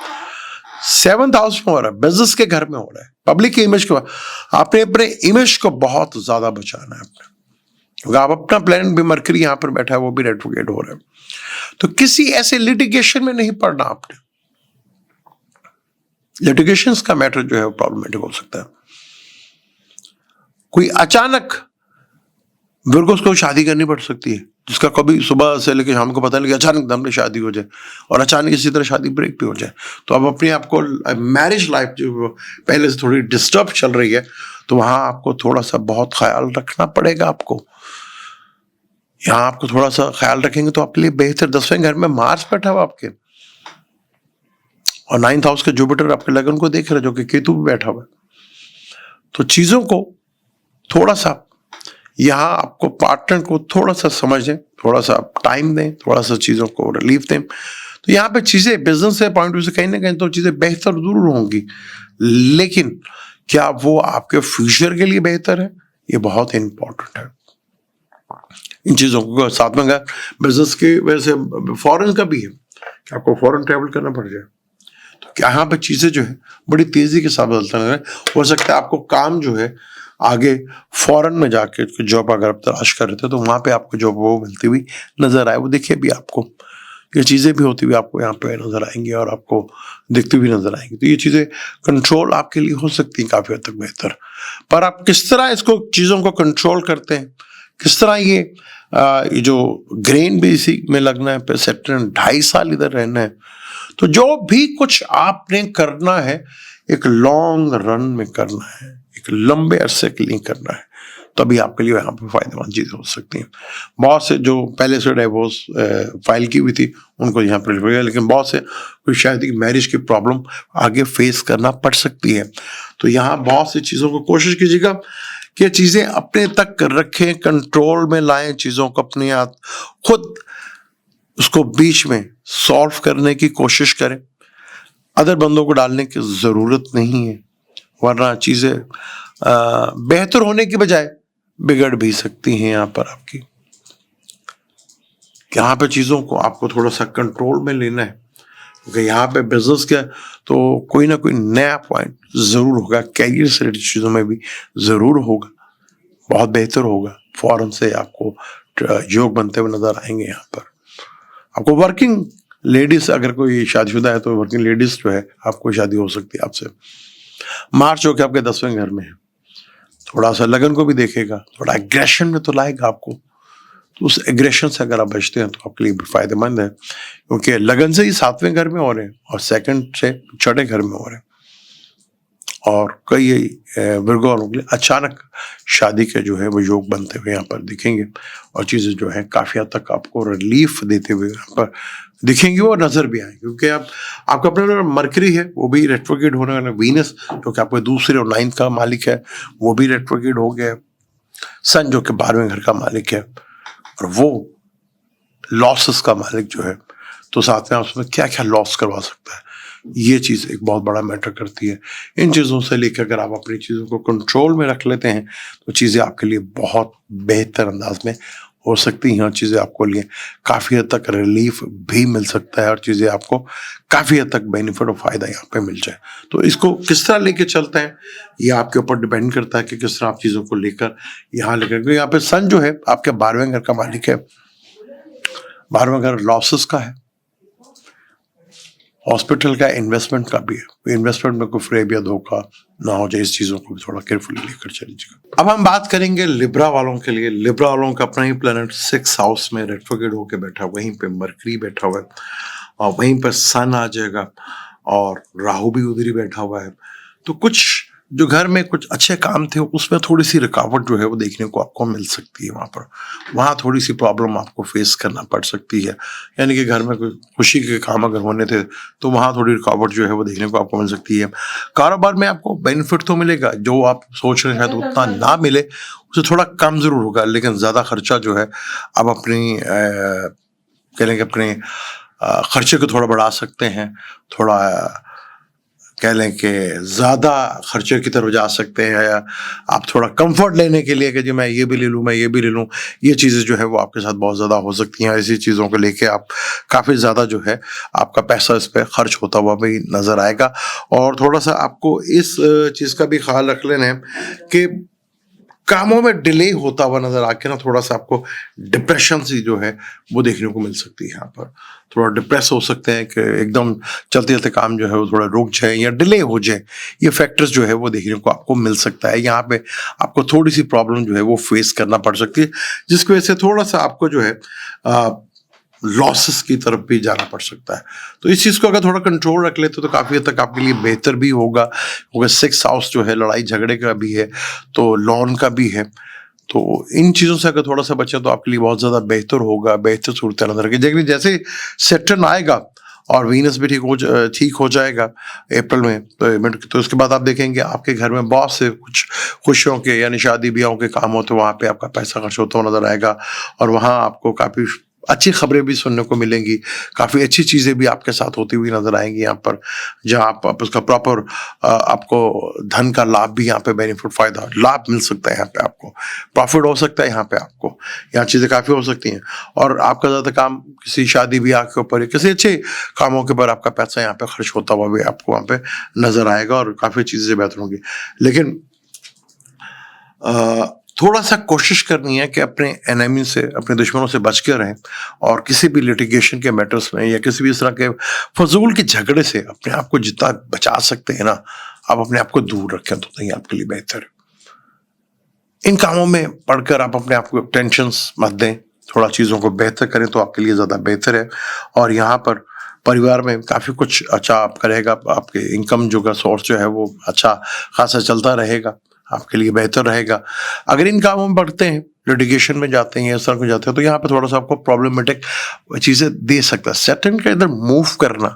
7th हाउस में हो रहा है, बिजनेस के घर में हो रहा है, पब्लिक की इमेज को, आपने अपने इमेज को बहुत ज्यादा बचाना है अपने, क्योंकि आप अपना प्लैनेट भी मरकरी यहाँ पर बैठा है वो भी रेट्रोग्रेड हो रहा है। तो किसी ऐसे लिटिगेशन में नहीं पड़ना आपने। लिटिगेशन का मैटर जो है वो प्रॉब्लमेटिक हो सकता है। कोई अचानक विर्गोस को शादी करनी पड़ सकती है, जिसका कभी सुबह से लेकर शाम को पता नहीं, अचानक दम में शादी हो जाए और अचानक इसी तरह शादी ब्रेक भी हो जाए। तो अब अपने आप को मैरिज लाइफ जो पहले से थोड़ी डिस्टर्ब चल रही है, तो वहां आपको थोड़ा सा बहुत ख्याल रखना पड़ेगा आपको। यहाँ आपको थोड़ा सा ख्याल रखेंगे तो आपके लिए बेहतर। 10वें घर में मार्स बैठा हुआ आपके, और 9th हाउस के जुपिटर आपके लगन को देख रहे हैं, जो कि केतु भी बैठा हुआ है। तो चीजों को थोड़ा सा, यहाँ आपको पार्टनर को थोड़ा सा समझें, थोड़ा सा टाइम दें, थोड़ा सा चीजों को रिलीफ दें। तो यहाँ पे चीजें बिजनेस से पॉइंट ऑफ व्यू से कहीं ना कहीं तो चीजें बेहतर जरूर होंगी, लेकिन क्या वो आपके फ्यूचर के लिए बेहतर है, ये बहुत इंपॉर्टेंट है। इन चीजों को साथ में अगर बिजनेस की वजह से फॉरेन का भी है कि आपको फॉरेन ट्रैवल करना पड़ जाए, तो क्या यहाँ पे चीजें जो है बड़ी तेजी के साथ बदलता है। हो सकता है आपको काम जो है आगे फॉरेन में जाके जॉब अगर आप तलाश कर रहे थे तो वहां पे आपको जॉब वो मिलती हुई नजर आए। वो देखिए भी आपको ये चीजें भी होती हुई आपको यहाँ पे नजर आएंगी और आपको दिखती हुई नजर आएंगी। तो ये चीजें कंट्रोल आपके लिए हो सकती हैं काफी हद तक बेहतर, पर आप किस तरह इसको चीजों को कंट्रोल करते हैं, किस तरह ये जो ग्रेन भी इसी में लगना है, सेटन 2.5 साल इधर रहना है। तो जो भी कुछ आपने करना है एक लॉन्ग रन में करना है, एक लंबे अरसे के लिए करना है, तभी आपके लिए यहाँ पे फायदेमंद चीजें हो सकती हैं। बहुत से जो पहले से डाइवोर्स फाइल की हुई थी उनको यहाँ पे गया, लेकिन बहुत से कोई शायद मैरिज की प्रॉब्लम आगे फेस करना पड़ सकती है। तो यहाँ बहुत सी चीजों को कोशिश कीजिएगा कि चीजें अपने तक रखें, कंट्रोल में लाएं चीजों को, अपने आप खुद उसको बीच में सॉल्व करने की कोशिश करें। अदर बंदों को डालने की जरूरत नहीं है, वरना चीजें बेहतर होने की बजाय बिगड़ भी सकती हैं। यहाँ पर आपकी यहाँ पे चीजों को आपको थोड़ा सा कंट्रोल में लेना है, क्योंकि यहाँ पे बिजनेस का तो कोई ना कोई नया पॉइंट जरूर होगा, कैरियर से रिलेटेड चीजों में भी जरूर होगा, बहुत बेहतर होगा। फॉरेन से आपको योग बनते हुए नजर आएंगे। यहाँ पर आपको वर्किंग लेडीज, अगर कोई शादीशुदा है तो वर्किंग लेडीज जो है आपको शादी हो सकती है आपसे। मार्च जो कि आपके 10वें घर में है, थोड़ा सा लगन को भी देखेगा, थोड़ा एग्रेशन में तो लाएगा आपको। तो उस एग्रेशन से अगर आप बचते हैं तो आपके लिए फायदेमंद है, क्योंकि लगन से ही 7वें घर में हो रहे हैं और सेकंड से 6ठे घर में हो रहे हैं। और कई वर्गो वालों के लिए अचानक शादी के जो है वो योग बनते हुए यहाँ पर दिखेंगे, और चीजें जो है काफी हद तक आपको रिलीफ देते हुए यहाँ पर दिखेंगी और नजर भी आएंगे। क्योंकि आपका अपना मरकरी है वो भी रेट्रोग्रेड होने वाला, वीनस जो कि आपके दूसरे और 9th का मालिक है वो भी रेट्रोग्रेड हो गया, सन जो कि 12वें घर का मालिक है और वो लॉसेस का मालिक जो है, तो साथ में उसमें क्या क्या लॉस करवा सकता है, ये चीज एक बहुत बड़ा मैटर करती है। इन चीजों से लेकर अगर आप अपनी चीजों को कंट्रोल में रख लेते हैं तो चीजें आपके लिए बहुत बेहतर अंदाज में हो सकती हैं, और चीजें आपको लिए काफी हद तक रिलीफ भी मिल सकता है, और चीजें आपको काफी हद तक बेनिफिट और फायदा यहाँ पे मिल जाए। तो इसको किस तरह लेके चलते हैं ये आपके ऊपर डिपेंड करता है कि किस तरह आप चीजों को लेकर यहाँ लेकर, क्योंकि यहाँ पे सन जो है आपके 12वें घर का मालिक है, 12वां घर लॉसेस का है, हॉस्पिटल का, इन्वेस्टमेंट का भी है। इन्वेस्टमेंट में कोई फ्रेब या धोखा ना हो जाए, इस चीजों को भी थोड़ा केयरफुली लेकर चलीजिएगा। अब हम बात करेंगे लिब्रा वालों के लिए। लिब्रा वालों का अपना ही प्लैनेट 6th हाउस में रेट्रोग्रेड होकर बैठा, वहीं पे मरकरी बैठा हुआ है और वहीं पर सन आ जाएगा और राहु भी उधर ही बैठा हुआ है। तो कुछ जो घर में कुछ अच्छे काम थे उसमें थोड़ी सी रुकावट जो है वो देखने को आपको मिल सकती है। वहाँ थोड़ी सी प्रॉब्लम आपको फेस करना पड़ सकती है, यानी कि घर में कोई खुशी के काम अगर होने थे तो वहाँ थोड़ी रुकावट जो है वो देखने को आपको मिल सकती है। कारोबार में आपको बेनिफिट तो मिलेगा, जो आप सोच रहे हैं शायद उतना ना मिले, उसे थोड़ा कम जरूर होगा, लेकिन ज़्यादा खर्चा जो है आप अपनी कह लेंगे अपने खर्चे को थोड़ा बढ़ा सकते हैं, थोड़ा कह लें कि ज़्यादा खर्चे की तरफ जा सकते हैं, या आप थोड़ा कंफर्ट लेने के लिए कि जी मैं ये भी ले लूँ, मैं ये भी ले लूँ, ये चीज़ें जो है वो आपके साथ बहुत ज़्यादा हो सकती हैं। ऐसी चीज़ों को लेके आप काफ़ी ज़्यादा जो है आपका पैसा इस पर खर्च होता हुआ भी नज़र आएगा। और थोड़ा सा आपको इस चीज़ का भी ख्याल रख लेना है कि कामों में डिले होता हुआ नजर आके ना थोड़ा सा आपको डिप्रेशन सी जो है वो देखने को मिल सकती है। यहाँ पर थोड़ा डिप्रेस हो सकते हैं कि एकदम चलते चलते काम जो है वो थोड़ा रुक जाए या डिले हो जाए, ये फैक्टर्स जो है वो देखने को आपको मिल सकता है। यहाँ पे आपको थोड़ी सी प्रॉब्लम जो है वो फेस करना पड़ सकती है, जिसकी वजह से थोड़ा सा आपको जो है लॉसेस की तरफ भी जाना पड़ सकता है। तो इस चीज़ को अगर थोड़ा कंट्रोल रख लेते तो काफ़ी हद तक आपके लिए बेहतर भी होगा, क्योंकि 6th हाउस जो है लड़ाई झगड़े का भी है, तो लोन का भी है, तो इन चीज़ों से अगर थोड़ा सा बचें तो आपके लिए बहुत ज़्यादा बेहतर होगा, बेहतर सूरत नज़र रखें। देखिए जैसे सैटर्न आएगा और वीनस भी ठीक हो जाएगा अप्रैल में, तो उसके बाद आप देखेंगे आपके घर में बहुत से कुछ खुशियों के यानी शादी ब्याहों के काम होते, वहाँ पे आपका पैसा खर्च होता हुआ नजर आएगा और वहाँ आपको काफ़ी अच्छी खबरें भी सुनने को मिलेंगी, काफ़ी अच्छी चीज़ें भी आपके साथ होती हुई नजर आएंगी यहाँ पर, जहाँ आप उसका प्रॉपर आपको धन का लाभ भी यहाँ पे बेनिफिट फ़ायदा लाभ मिल सकता है, यहाँ पे आपको प्रॉफिट हो सकता है, यहाँ पे आपको यहाँ चीज़ें काफ़ी हो सकती हैं और आपका ज़्यादा काम किसी शादी ब्याह के ऊपर, किसी अच्छे कामों के ऊपर आपका पैसा यहाँ पे खर्च होता हुआ भी आपको वहाँ पे नजर आएगा और काफ़ी चीज़ें बेहतर होंगी। लेकिन थोड़ा सा कोशिश करनी है कि अपने एनिमी से, अपने दुश्मनों से बच के रहें और किसी भी लिटिगेशन के मैटर्स में या किसी भी इस तरह के फजूल के झगड़े से अपने आप को जितना बचा सकते हैं ना, आप अपने आप को दूर रखें तो नहीं आपके लिए बेहतर है। इन कामों में पढ़कर आप अपने आप को टेंशन मत दें, थोड़ा चीज़ों को बेहतर करें तो आपके लिए ज़्यादा बेहतर है। और यहाँ पर परिवार में काफ़ी कुछ अच्छा आपका रहेगा, आपके इनकम जो का सोर्स जो है वो अच्छा खासा चलता रहेगा, आपके लिए बेहतर रहेगा। अगर इन कामों में बढ़ते हैं, लिटिगेशन में जाते हैं, इस तरह को जाते हैं, तो यहाँ पे थोड़ा सा आपको प्रॉब्लमेटिक चीज़ें दे सकता है। सेकंड का इधर मूव करना,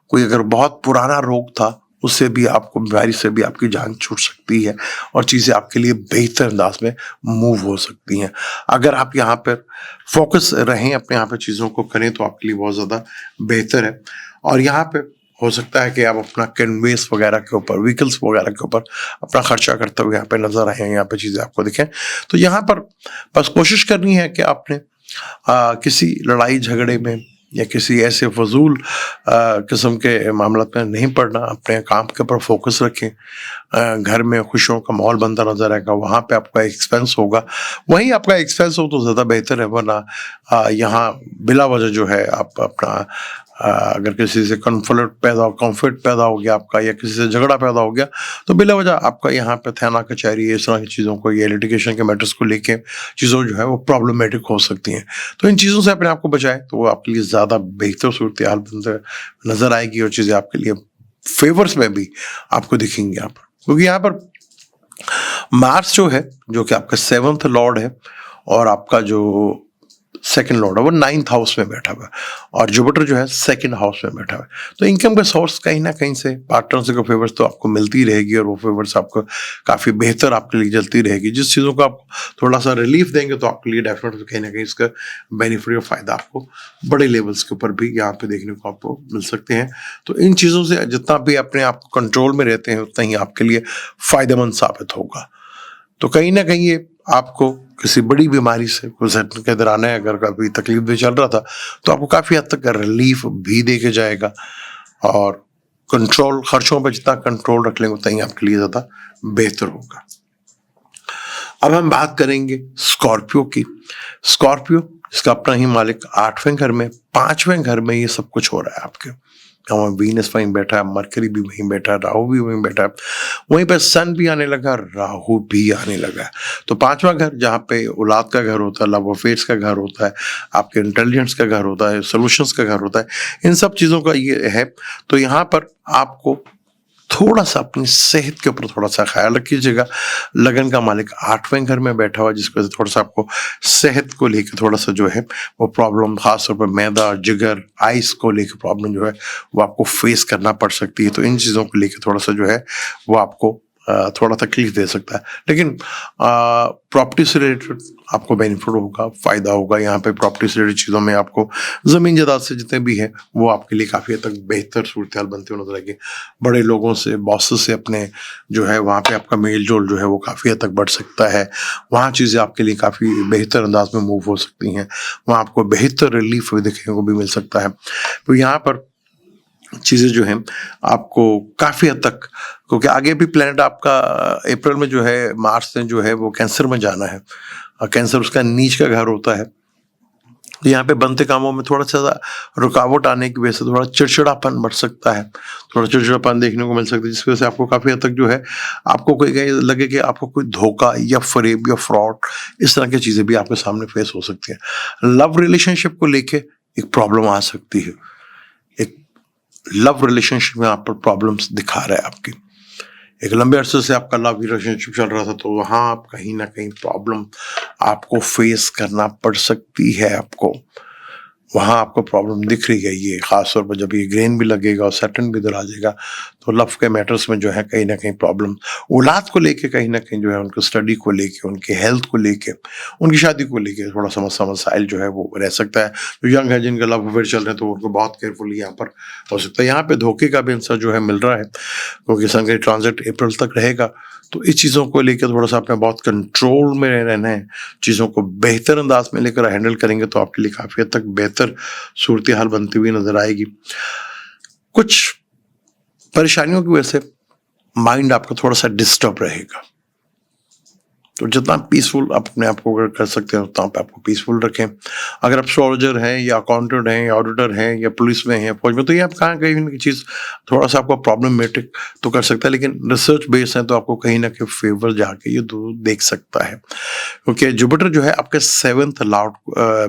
कोई अगर बहुत पुराना रोग था उससे भी आपको, बीमारी से भी आपकी जान छूट सकती है और चीज़ें आपके लिए बेहतर अंदाज में मूव हो सकती हैं। अगर आप यहाँ पर फोकस रहें, अपने यहाँ पर चीज़ों को करें तो आपके लिए बहुत ज़्यादा बेहतर है। और यहाँ पे हो सकता है कि आप अपना कन्वेंस वगैरह के ऊपर, व्हीकल्स वगैरह के ऊपर अपना खर्चा करते हुए यहाँ पे नजर आए, यहाँ पे चीज़ें आपको दिखें। तो यहाँ पर बस कोशिश करनी है कि आपने किसी लड़ाई झगड़े में या किसी ऐसे फजूल किस्म के मामला में नहीं पड़ना, अपने काम के ऊपर फोकस रखें। घर में खुशियों का माहौल बनता नजर आएगा, वहाँ पे आपका एक्सपेंस होगा, वहीं आपका एक्सपेंस हो तो ज़्यादा बेहतर है। वरना यहाँ बिला वजह जो है आप अपना अगर किसी से कॉन्फ्लिक्ट पैदा हो गया आपका, या किसी से झगड़ा पैदा हो गया, तो बिला वजह आपका यहाँ पे थाना कचहरी इस तरह की चीज़ों को, ये लिटिगेशन के मैटर्स को लेके चीज़ों जो है वो प्रॉब्लमेटिक हो सकती हैं। तो इन चीज़ों से अपने आप को बचाएं तो वो आपके लिए ज़्यादा बेहतर सूरत हाल बनते नजर आएगी और चीज़ें आपके लिए फेवर्स में भी आपको दिखेंगी यहाँ पर। क्योंकि यहाँ पर मार्स जो है, जो कि आपका 7th लॉर्ड है और आपका जो 2nd लॉर्ड है वो 9th हाउस में बैठा हुआ है और जुपिटर जो है 2nd हाउस में बैठा हुआ है। तो इनकम का सोर्स कहीं ना कहीं से पार्टनर से कोई फेवर्स तो आपको मिलती रहेगी और वो फेवर्स आपको काफ़ी बेहतर आपके लिए चलती रहेगी। जिस चीज़ों को आप थोड़ा सा रिलीफ देंगे तो आपके लिए डेफिनेटली कहीं ना कहीं इसका बेनिफिट और फायदा आपको बड़े लेवल्स के ऊपर भी यहाँ पे देखने को आपको मिल सकते हैं। तो इन चीज़ों से जितना भी अपने आप को कंट्रोल में रहते हैं उतना ही आपके लिए फ़ायदेमंद साबित होगा। तो कहीं ना कहीं ये आपको किसी बड़ी बीमारी से गुजरने के दौरान है, अगर कभी तकलीफ भी चल रहा था तो आपको काफ़ी हद तक रिलीफ भी दे के जाएगा और कंट्रोल, खर्चों पर जितना कंट्रोल रख लेंगे उतना ही आपके लिए ज़्यादा बेहतर होगा। अब हम बात करेंगे स्कॉर्पियो की। स्कॉर्पियो इसका अपना ही मालिक 8वें घर में, 5वें घर में ये सब कुछ हो रहा है आपके। वहाँ वीनस वहीं बैठा है, मरकरी भी वहीं बैठा है, राहु भी वहीं बैठा है, वहीं पे सन भी आने लगा, राहु भी आने लगा। तो 5वां घर जहाँ पे औलाद का घर होता है, लव अफेयर्स का घर होता है, आपके इंटेलिजेंस का घर होता है, सोल्यूशंस का घर होता है, इन सब चीज़ों का ये है। तो यहाँ पर आपको थोड़ा सा अपनी सेहत के ऊपर थोड़ा सा ख्याल रखिएगा। लगन का मालिक 8वें घर में बैठा हुआ, जिसकी वजह से थोड़ा सा आपको सेहत को लेकर थोड़ा सा जो है वो प्रॉब्लम, खासतौर पर मैदा, जिगर, आइस को लेकर प्रॉब्लम जो है वो आपको फेस करना पड़ सकती है। तो इन चीज़ों को लेकर थोड़ा सा जो है वो आपको थोड़ा तकलीफ दे सकता है। लेकिन प्रॉपर्टी से रिलेटेड आपको बेनिफिट होगा, फ़ायदा होगा। यहाँ पे प्रॉपर्टी से रिलेटेड चीज़ों में आपको ज़मीन जायदाद से जितने भी हैं वो आपके लिए काफ़ी हद तक बेहतर सूरत हाल बनते हुए नजर आएगी। बड़े लोगों से, बॉसेस से अपने जो है वहाँ पे आपका मेल जोल जो है वो काफ़ी हद तक बढ़ सकता है। वहाँ चीज़ें आपके लिए काफ़ी बेहतर अंदाज में मूव हो सकती हैं, वहाँ आपको बेहतर रिलीफ देखने को भी मिल सकता है। तो यहाँ पर चीज़ें जो हैं आपको काफ़ी हद तक, क्योंकि आगे भी प्लैनेट आपका अप्रैल में जो है मार्स ने जो है वो कैंसर में जाना है और कैंसर उसका नीच का घर होता है। तो यहाँ पे बनते कामों में थोड़ा सा रुकावट आने की वजह से थोड़ा चिड़चिड़ापन बढ़ सकता है, थोड़ा चिड़चिड़ापन देखने को मिल सकता है, जिसकी वजह से आपको काफ़ी हद तक जो है आपको कोई लगे कि आपको कोई धोखा या फरेब या फ्रॉड इस तरह की चीज़ें भी आपके सामने फेस हो सकती हैं। लव रिलेशनशिप को लेके एक प्रॉब्लम आ सकती है, एक लव रिलेशनशिप में आप पर प्रॉब्लम्स दिखा रहा है आपकी, एक लंबे अरसे से आपका लव रिलेशनशिप चल रहा था, तो वहाँ आप कहीं ना कहीं प्रॉब्लम आपको फेस करना पड़ सकती है। आपको वहाँ आपको प्रॉब्लम दिख रही है, ये खास तौर पर जब ये ग्रेन भी लगेगा और सैटर्न भी इधर आ जाएगा, तो लव के मैटर्स में जो है कहीं ना कहीं प्रॉब्लम औलाद को लेके, कहीं ना कहीं जो है उनकी स्टडी को लेके, उनके हेल्थ को लेके, उनकी शादी को लेके थोड़ा समस्या मसाइल जो है वो रह सकता है। जो यंग है, जिनका लव अफेयर चल रहे हैं, तो उनको बहुत केयरफुली यहाँ पर हो सकता है। यहाँ पे धोखे का भी आंसर जो है मिल रहा है, क्योंकि सन का ट्रांजिट अप्रैल तक रहेगा, तो इस चीज़ों को लेकर थोड़ा सा अपने बहुत कंट्रोल में रहना है। चीज़ों को बेहतर अंदाज में लेकर हैंडल करेंगे तो आपके लिए काफ़ी हद तक बेहतर सूरत हाल बनती हुई नजर आएगी। कुछ परेशानियों की वजह से माइंड आपका थोड़ा सा डिस्टर्ब रहेगा, तो जितना पीसफुल अपने आप को अगर कर सकते हैं उतना आपको पीसफुल रखें। अगर आप एस्ट्रोलॉजर हैं या अकाउंटेंट हैं या ऑडिटर हैं या पुलिस में हैं, फौज में, तो ये आप कहाँ कहीं की चीज़ थोड़ा सा आपको प्रॉब्लमेटिक तो कर सकता है, लेकिन रिसर्च बेस है तो आपको कहीं ना कहीं फेवर जाके ये देख सकता है। क्योंकि जुपिटर जो है आपके 7th लॉर्ड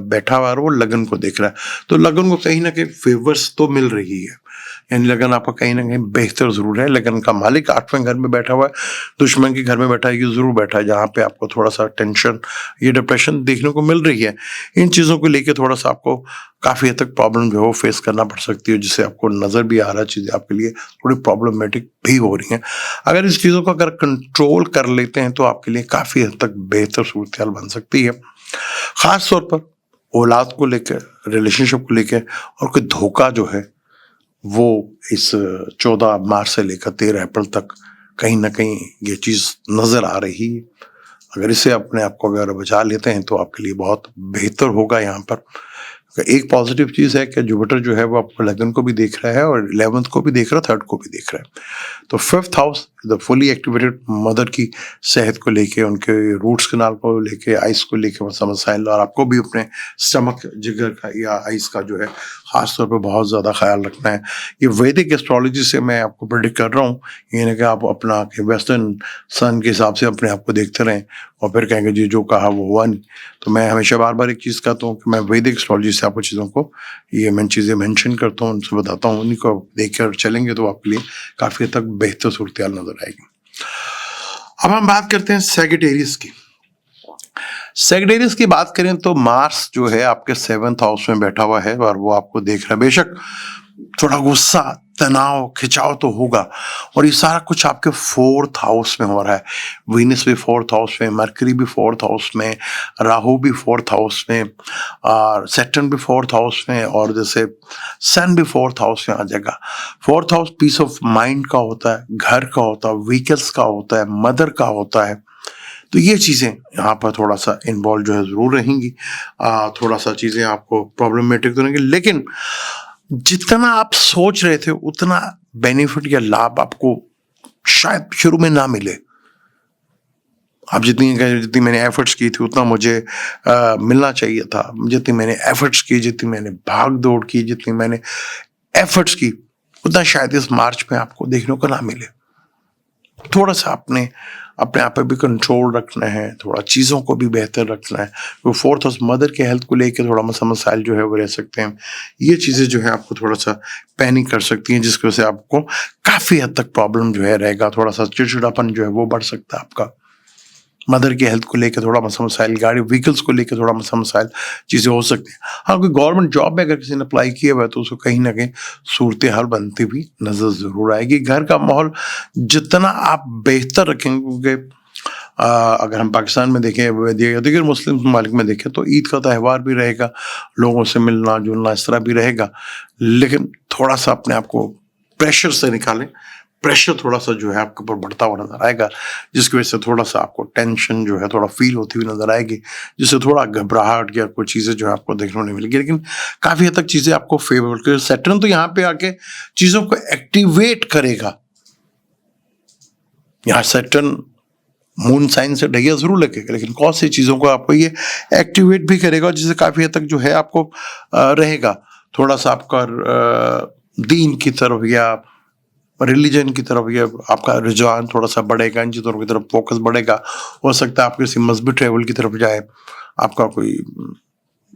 बैठा हुआ है, वो लगन को देख रहा है, तो लगन को कहीं ना कहीं फेवर्स तो मिल रही है, यानी लगन आपका कहीं ना कहीं बेहतर जरूर है। लगन का मालिक 8वें घर में बैठा हुआ है, दुश्मन के घर में बैठा है, ये जरूर बैठा है, जहाँ पे आपको थोड़ा सा टेंशन, ये डिप्रेशन देखने को मिल रही है। इन चीज़ों को लेके थोड़ा सा आपको काफ़ी हद तक प्रॉब्लम जो है वो फेस करना पड़ सकती है, जिससे आपको नज़र भी आ रहा है चीज़ें आपके लिए थोड़ी प्रॉब्लमेटिक भी हो रही हैं। अगर इस चीज़ों को अगर कंट्रोल कर लेते हैं तो आपके लिए काफ़ी हद तक बेहतर सूरत हाल बन सकती है। ख़ास तौर पर औलाद को लेकर, रिलेशनशिप को लेकर, और कोई धोखा जो है वो इस 14 मार्च से लेकर 13 अप्रैल तक कहीं ना कहीं ये चीज़ नज़र आ रही है। अगर इससे अपने आप को अगर बचा लेते हैं तो आपके लिए बहुत बेहतर होगा। यहाँ पर एक पॉजिटिव चीज़ है कि जुपिटर जो है वो आपको लगन को भी देख रहा है और 11th को भी देख रहा है, 3rd को भी देख रहा है। तो 5th house the fully activated mother की सेहत को लेके, उनके रूट्स कनाल को लेके, आइस को लेके समस्याएं, और आपको भी अपने स्टमक, जिगर का या आइस का जो है खास तौर पे बहुत ज़्यादा ख्याल रखना है। ये वैदिक एस्ट्रोलॉजी से मैं आपको प्रेडिक्ट कर रहा हूँ, ये नहीं कि आप अपना के वेस्टर्न सन के हिसाब से अपने आप को देखते रहें और फिर कहेंगे जी जो कहा वो हुआ नहीं। तो मैं हमेशा बार बार एक चीज़ कहता हूँ कि मैं वैदिक एस्ट्रोलॉजी से आपको चीज़ों को, ये मैं चीज़ें मेंशन करता हूँ, उनसे बताता हूँ, उन्हीं को देख कर चलेंगे तो आपके लिए काफ़ी हद तक बेहतर सूरत हाल नजर आएगी। अब हम बात करते हैं सैजिटेरियस की। सैजिटेरियस की बात करें तो मार्स जो है आपके 7th हाउस में बैठा हुआ है और वो आपको देख रहा है। बेशक थोड़ा गुस्सा, तनाव, खिंचाव तो होगा, और ये सारा कुछ आपके 4th हाउस में हो रहा है। वीनस भी 4th हाउस में, मरकरी भी 4th हाउस में, राहु भी 4th हाउस में, और सैटर्न भी 4th हाउस में, और जैसे सन भी 4th हाउस में आ जाएगा। 4th house piece of mind का होता है, घर का होता है, व्हीकल्स का होता है, मदर का होता है। तो ये चीज़ें यहाँ पर थोड़ा सा इन्वॉल्व जो है ज़रूर रहेंगी। थोड़ा सा चीज़ें आपको प्रॉब्लमेटिक तो रहेंगी, लेकिन जितना आप सोच रहे थे उतना बेनिफिट या लाभ आपको शायद शुरू में ना मिले। आप जितनी मैंने एफर्ट्स की थी उतना मुझे मिलना चाहिए था, जितनी मैंने एफर्ट्स की, जितनी मैंने भाग दौड़ की, जितनी मैंने एफर्ट्स की, उतना शायद इस मार्च में आपको देखने को ना मिले। थोड़ा सा अपने आप पे भी कंट्रोल रखना है, थोड़ा चीज़ों को भी बेहतर रखना है। तो 4th हाउस मदर के हेल्थ को लेकर थोड़ा मसाइल जो है वो रह सकते हैं। ये चीज़ें जो है आपको थोड़ा सा पैनिक कर सकती हैं, जिसकी वजह से आपको काफ़ी हद तक प्रॉब्लम जो है रहेगा। थोड़ा सा चिड़चिड़ापन जो है वो बढ़ सकता है आपका। मदर की हेल्थ को लेकर थोड़ा मसाइल, गाड़ी व्हीकल्स को लेकर थोड़ा मसाइल चीज़ें हो सकती हैं। हाँ, कोई गवर्नमेंट जॉब में अगर किसी ने अप्लाई किया हुआ है तो उसको कहीं ना कहीं सूरत हाल बनती हुई नजर ज़रूर आएगी। घर का माहौल जितना आप बेहतर रखेंगे, क्योंकि अगर हम पाकिस्तान में देखें या दीगर मुस्लिम ममालिक में देखें तो ईद का त्यौहार भी रहेगा, लोगों से मिलना जुलना इस तरह भी रहेगा, लेकिन थोड़ा सा अपने आप को प्रेशर से निकालें। प्रेशर थोड़ा सा जो है आपके ऊपर बढ़ता हुआ नजर आएगा, जिसकी वजह से थोड़ा सा आपको टेंशन जो है थोड़ा फील होती हुई नजर आएगी, जिससे थोड़ा घबराहट या कोई चीज़ें जो है आपको देखने को नहीं मिलेगी। लेकिन काफ़ी हद तक चीज़ें आपको फेवरेबल करें। सैटर्न तो यहाँ पे आके चीज़ों को एक्टिवेट करेगा। यहाँ सैटर्न मून साइन से ढैया जरूर लगेगा, लेकिन कौन सी चीज़ों को आपको ये एक्टिवेट भी करेगा, जिससे काफ़ी हद तक जो है आपको रहेगा थोड़ा सा आपका दीन की तरफ या रिलीजन की तरफ या आपका रुझान थोड़ा सा बढ़ेगा, इन चीज़ों की तरफ फोकस बढ़ेगा। हो सकता है आप किसी मजहबी ट्रेवल की तरफ जाए, आपका कोई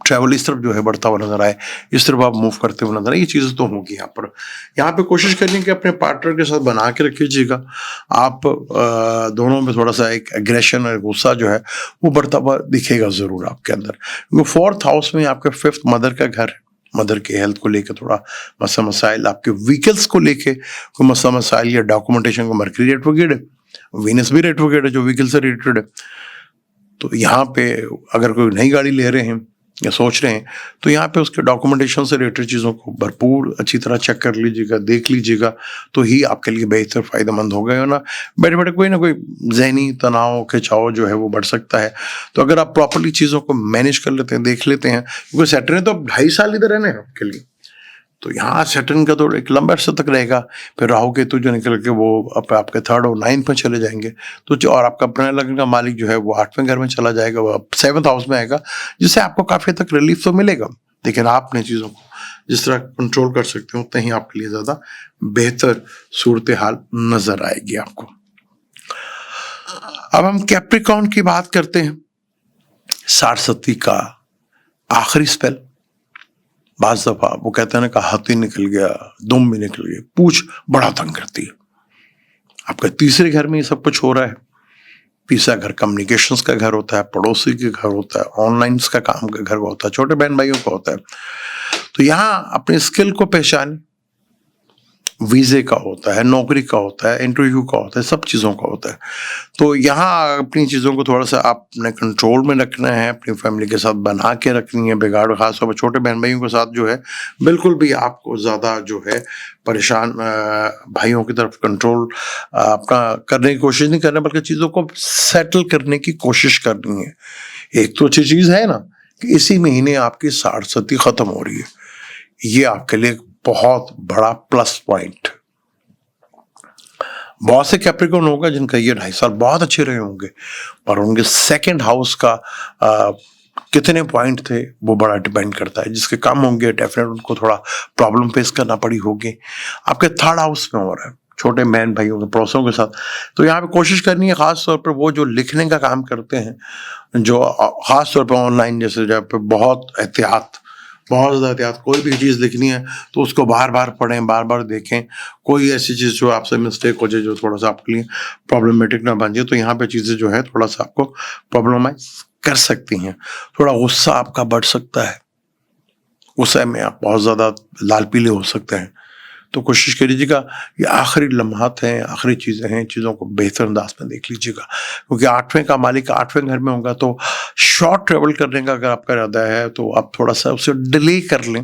ट्रैवल इस तरफ जो है बढ़ता हुआ नजर आए, इस तरफ आप मूव करते हुए नजर आए, ये चीज़ें तो होगी यहाँ पर। यहाँ पे कोशिश करनी कि अपने पार्टनर के साथ बना के रखिएगा। आप दोनों में थोड़ा सा एक एग्रेशन और गुस्सा जो है वो बढ़ता हुआ दिखेगा ज़रूर आपके अंदर, क्योंकि 4th हाउस में आपके 5th मदर का घर है। मदर के हेल्थ को लेकर थोड़ा मसला मसाइल, आपके व्हीकल्स को लेके कोई मसला मसाइल या डॉक्यूमेंटेशन को, मरकरी रेट्रोग्रेड है, वीनस भी रेट्रोग्रेड है जो व्हीकल से रिलेटेड है। तो यहाँ पे अगर कोई नई गाड़ी ले रहे हैं या सोच रहे हैं तो यहाँ पे उसके डॉक्यूमेंटेशन से रिलेटेड चीज़ों को भरपूर अच्छी तरह चेक कर लीजिएगा, देख लीजिएगा, तो ही आपके लिए बेहतर फ़ायदेमंद होगा। या ना बैठे बैठे कोई ना कोई जहनी तनाव खिंचाव जो है वो बढ़ सकता है। तो अगर आप प्रॉपरली चीज़ों को मैनेज कर लेते हैं, देख लेते हैं, क्योंकि सैटर्न ने तो 2.5 साल इधर रहने हैं आपके लिए, तो यहाँ सैटर्न का तो एक लंबा अर्से तक रहेगा। फिर राहु केतु जो निकल के वो आपके 3rd और 9th में चले जाएंगे, तो और आपका अपना लग्न का मालिक जो है वो 8वें घर में चला जाएगा, वो 7th हाउस में आएगा, जिससे आपको काफ़ी तक रिलीफ तो मिलेगा। लेकिन आपने चीज़ों को जिस तरह कंट्रोल कर सकते हो उतना ही आपके लिए ज़्यादा बेहतर सूरत हाल नज़र आएगी आपको। अब हम कैप्रिकॉर्न की बात करते हैं। सारस्वती का आखिरी स्पेल, बाज़ दफ़ा वो कहते हैं ना कि हाथी निकल गया, दुम भी निकल गई, पूछ बड़ा तंग करती है। आपके 3रे घर में ये सब कुछ हो रहा है। 3रा घर कम्युनिकेशंस का घर होता है, पड़ोसी के घर होता है, ऑनलाइन का काम का घर होता है, छोटे बहन भाइयों का होता है। तो यहाँ अपने स्किल को पहचाने, वीज़े का होता है, नौकरी का होता है, इंटरव्यू का होता है, सब चीज़ों का होता है। तो यहाँ अपनी चीज़ों को थोड़ा सा आपने कंट्रोल में रखना है, अपनी फैमिली के साथ बना के रखनी है। बिगाड़ खासतौर पर छोटे बहन भाइयों के साथ जो है बिल्कुल भी आपको ज़्यादा जो है परेशान भाइयों की तरफ कंट्रोल अपना करने की कोशिश नहीं करना, बल्कि चीज़ों को सेटल करने की कोशिश करनी है। एक तो अच्छी चीज़ है ना कि इसी महीने आपकी सारस्वती ख़त्म हो रही है, ये आपके लिए बहुत बड़ा प्लस पॉइंट। बहुत से कैप्रिकॉर्न होगा जिनका ये 2.5 साल बहुत अच्छे रहे होंगे, पर उनके 2nd हाउस का कितने पॉइंट थे वो बड़ा डिपेंड करता है। जिसके कम होंगे डेफिनेट उनको थोड़ा प्रॉब्लम फेस करना पड़ी होगी। आपके 3rd हाउस में हो रहा है, छोटे बहन भाइयों के पड़ोसियों के साथ। तो यहाँ पे कोशिश करनी है खास तौर पर वो जो लिखने का काम करते हैं, जो खास तौर पर ऑनलाइन, जैसे जब पे बहुत ज़्यादा एहतियात, कोई भी चीज़ लिखनी है तो उसको बार बार पढ़ें, बार बार देखें। कोई ऐसी चीज़ जो आपसे मिस्टेक हो जाए जो थोड़ा सा आपके लिए प्रॉब्लमेटिक ना बन जाए, तो यहाँ पे चीज़ें जो है थोड़ा सा आपको प्रॉब्लमाइज कर सकती हैं। थोड़ा गुस्सा आपका बढ़ सकता है, गुस्से में आप बहुत ज़्यादा लाल पीले हो सकते हैं। तो कोशिश करिएगा, ये आखिरी लम्हात हैं, आखिरी चीज़ें हैं, चीज़ों को बेहतर अंदाज में देख लीजिएगा, क्योंकि 8वें का मालिक 8वें घर में होगा। तो शॉर्ट ट्रेवल करने का अगर आपका इरादा है तो आप थोड़ा सा उसे डिले कर लें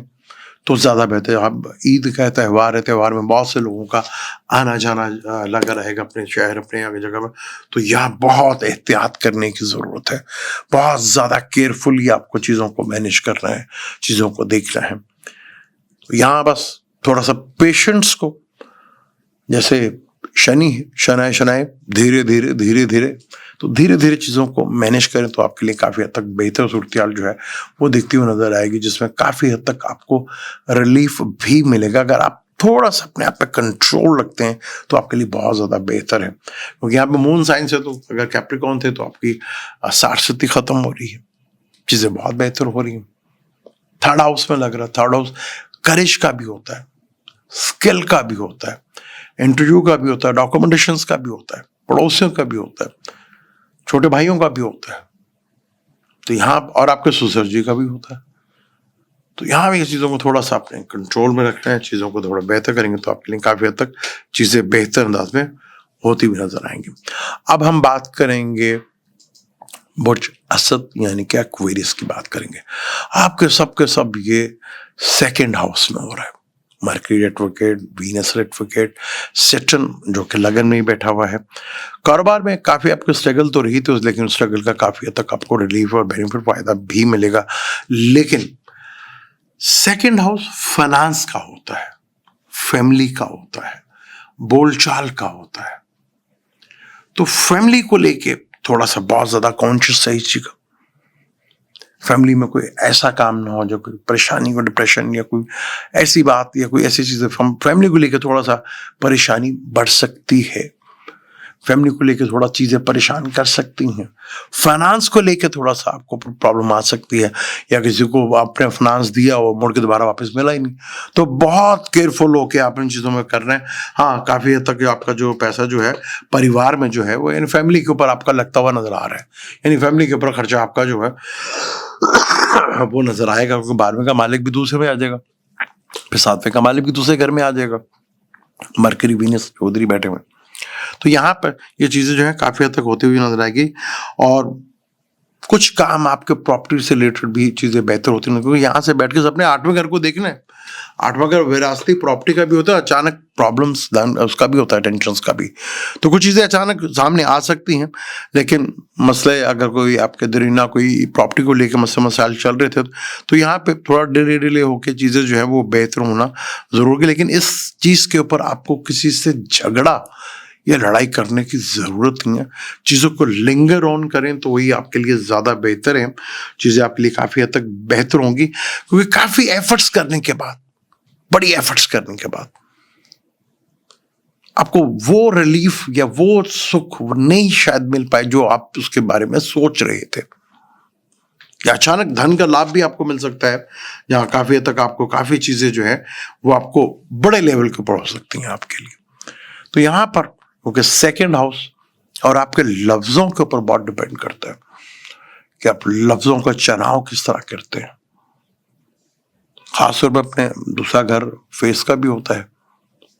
तो ज़्यादा बेहतर है। अब ईद का त्यौहार है, त्यौहार में बहुत से लोगों का आना जाना लगा रहेगा अपने शहर, अपने आगे जगह में। तो यहाँ बहुत एहतियात करने की ज़रूरत है, बहुत ज़्यादा केयरफुली आपको चीज़ों को मैनेज करना है, चीज़ों को देखना है। यहाँ बस थोड़ा सा पेशेंस को, जैसे शनाए धीरे धीरे तो धीरे धीरे चीज़ों को मैनेज करें तो आपके लिए काफ़ी हद तक बेहतर सूरत जो है वो दिखती हुई नजर आएगी, जिसमें काफ़ी हद तक आपको रिलीफ भी मिलेगा। अगर आप थोड़ा सा अपने आप पे कंट्रोल रखते हैं तो आपके लिए बहुत ज़्यादा बेहतर है, क्योंकि यहाँ पे मून साइन है। तो अगर कैप्रिकॉर्न थे तो आपकी सारस्वती ख़त्म हो रही है, चीज़ें बहुत बेहतर हो रही हैं। 3rd हाउस में लग रहा है, 3rd हाउस करेज का भी होता है, स्किल का भी होता है, इंटरव्यू का भी होता है, डॉक्यूमेंटेशंस का भी होता है, पड़ोसियों का भी होता है, छोटे भाइयों का भी होता है। तो यहाँ और आपके ससुर जी का भी होता है। तो यहाँ भी चीज़ों को थोड़ा सा अपने कंट्रोल में रखना है, चीज़ों को थोड़ा बेहतर करेंगे तो आपके लिए काफ़ी हद तक चीज़ें बेहतर अंदाज में होती हुई नजर आएंगी। अब हम बात करेंगे बुर्ज असद यानी कि एक्वेरियस की बात करेंगे। आपके सब ये 2nd हाउस में हो रहा है। Mercury retrograde, Venus retrograde, Saturn जो कि लगन में ही बैठा हुआ है। कारोबार में काफ़ी आपको स्ट्रगल तो रही थी, लेकिन स्ट्रगल का काफ़ी हद तक आपको रिलीफ और बेनिफिट फायदा भी मिलेगा। लेकिन 2nd हाउस फाइनेंस का होता है, फैमिली का होता है, बोलचाल का होता है। तो फैमिली को लेके थोड़ा सा बहुत ज़्यादा कॉन्शियस रहिएगा। फैमिली में कोई ऐसा काम ना हो जो कोई परेशानी को, डिप्रेशन या कोई ऐसी बात या कोई ऐसी चीज़ें फैमिली को लेकर थोड़ा सा परेशानी बढ़ सकती है। फैमिली को लेकर थोड़ा चीज़ें परेशान कर सकती हैं। फाइनेंस को लेकर थोड़ा सा आपको प्रॉब्लम आ सकती है, या किसी को आपने फाइनेंस दिया और मुड़ के दोबारा वापस मिला ही नहीं, तो बहुत केयरफुल होकर आप इन चीज़ों में कर रहे हैं। हाँ, काफ़ी हद तक आपका जो पैसा जो है परिवार में जो है वो यानी फैमिली के ऊपर आपका लगता हुआ नजर आ रहा है, यानी फैमिली के ऊपर खर्चा आपका जो है वो नजर आएगा, क्योंकि 12वें का मालिक भी दूसरे में आ जाएगा, फिर 7वें का मालिक भी दूसरे घर में आ जाएगा, मरकरी वीनस उधर ही बैठे हुए। तो यहाँ पर ये चीजें जो है काफी हद तक होती हुई नजर आएगी, और कुछ काम आपके प्रॉपर्टी से रिलेटेड भी चीजें बेहतर होती हैं, क्योंकि यहाँ से बैठ के अपने 8वें घर को देखना है। 8वां घर विरासती प्रॉपर्टी का भी होता है, अचानक प्रॉब्लम्स उसका भी होता है, टेंशन्स का भी। तो कुछ चीजें अचानक सामने आ सकती हैं, लेकिन मसले अगर कोई आपके दरीना कोई प्रॉपर्टी को लेकर मसाइल चल रहे थे, तो यहाँ पे थोड़ा डिले होकर चीजें जो है वो बेहतर होना जरूर है। लेकिन इस चीज के ऊपर आपको किसी से झगड़ा या लड़ाई करने की जरूरत नहीं है। चीजों को लिंगर ऑन करें तो वही आपके लिए ज्यादा बेहतर है, चीजें आपके लिए काफी हद तक बेहतर होंगी, क्योंकि काफी एफर्ट्स करने के बाद, बड़ी एफर्ट्स करने के बाद आपको वो रिलीफ या वो सुख नहीं शायद मिल पाए जो आप उसके बारे में सोच रहे थे, या अचानक धन का लाभ भी आपको मिल सकता है, जहां काफी हद तक आपको काफी चीजें जो है वो आपको बड़े लेवल के ऊपर हो सकती हैं आपके लिए। तो यहां पर क्योंकि सेकेंड हाउस और आपके लफ्जों के ऊपर बहुत डिपेंड करता है कि आप लफ्जों का चुनाव किस तरह करते हैं। खासतौर पर अपने दूसरा घर फेस का भी होता है,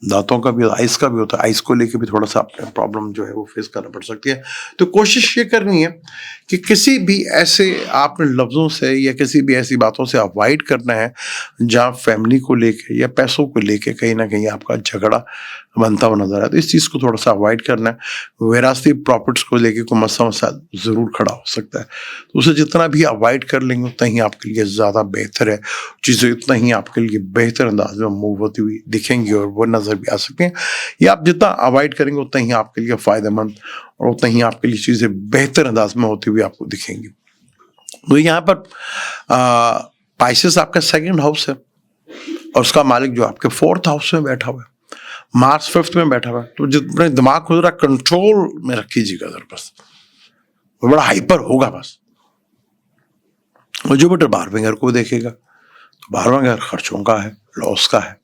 दांतों का भी, आइस का भी होता है। आइस को लेके भी थोड़ा सा अपने प्रॉब्लम जो है वो फेस करना पड़ सकती है। तो कोशिश ये करनी है कि किसी भी ऐसे आपने लफ्ज़ों से या किसी भी ऐसी बातों से अवॉइड करना है जहाँ फैमिली को लेके या पैसों को लेके कहीं ना कहीं आपका झगड़ा बनता हुआ नजर आए। तो इस चीज़ को थोड़ा सा अवॉइड करना है। विरासती प्रॉपर्टीज को लेके कोई मसला ज़रूर खड़ा हो सकता है, तो उसे जितना भी अवॉइड कर लेंगे उतना ही आपके लिए ज़्यादा बेहतर है। चीज़ें इतना ही आपके लिए बेहतर अंदाज में मूव होती हुई दिखेंगी और वो नज़र भी आ सकते हैं, या आप जितना अवॉइड करेंगे उतना ही आपके लिए फ़ायदेमंद और उतना ही आपके लिए चीज़ें बेहतर अंदाज में होती हुई आपको दिखेंगी। तो यहाँ पर पाइसेस आपका सेकंड हाउस है और उसका मालिक जो आपके 4th हाउस में बैठा हुआ है, मार्च 5th में बैठा हुआ है। तो जितने दिमाग को जरा कंट्रोल में रखिएगा, बस वो बड़ा हाइपर होगा बस। और जुपिटर 12वें घर को देखेगा, तो 12वां घर खर्चों का है, लॉस का है।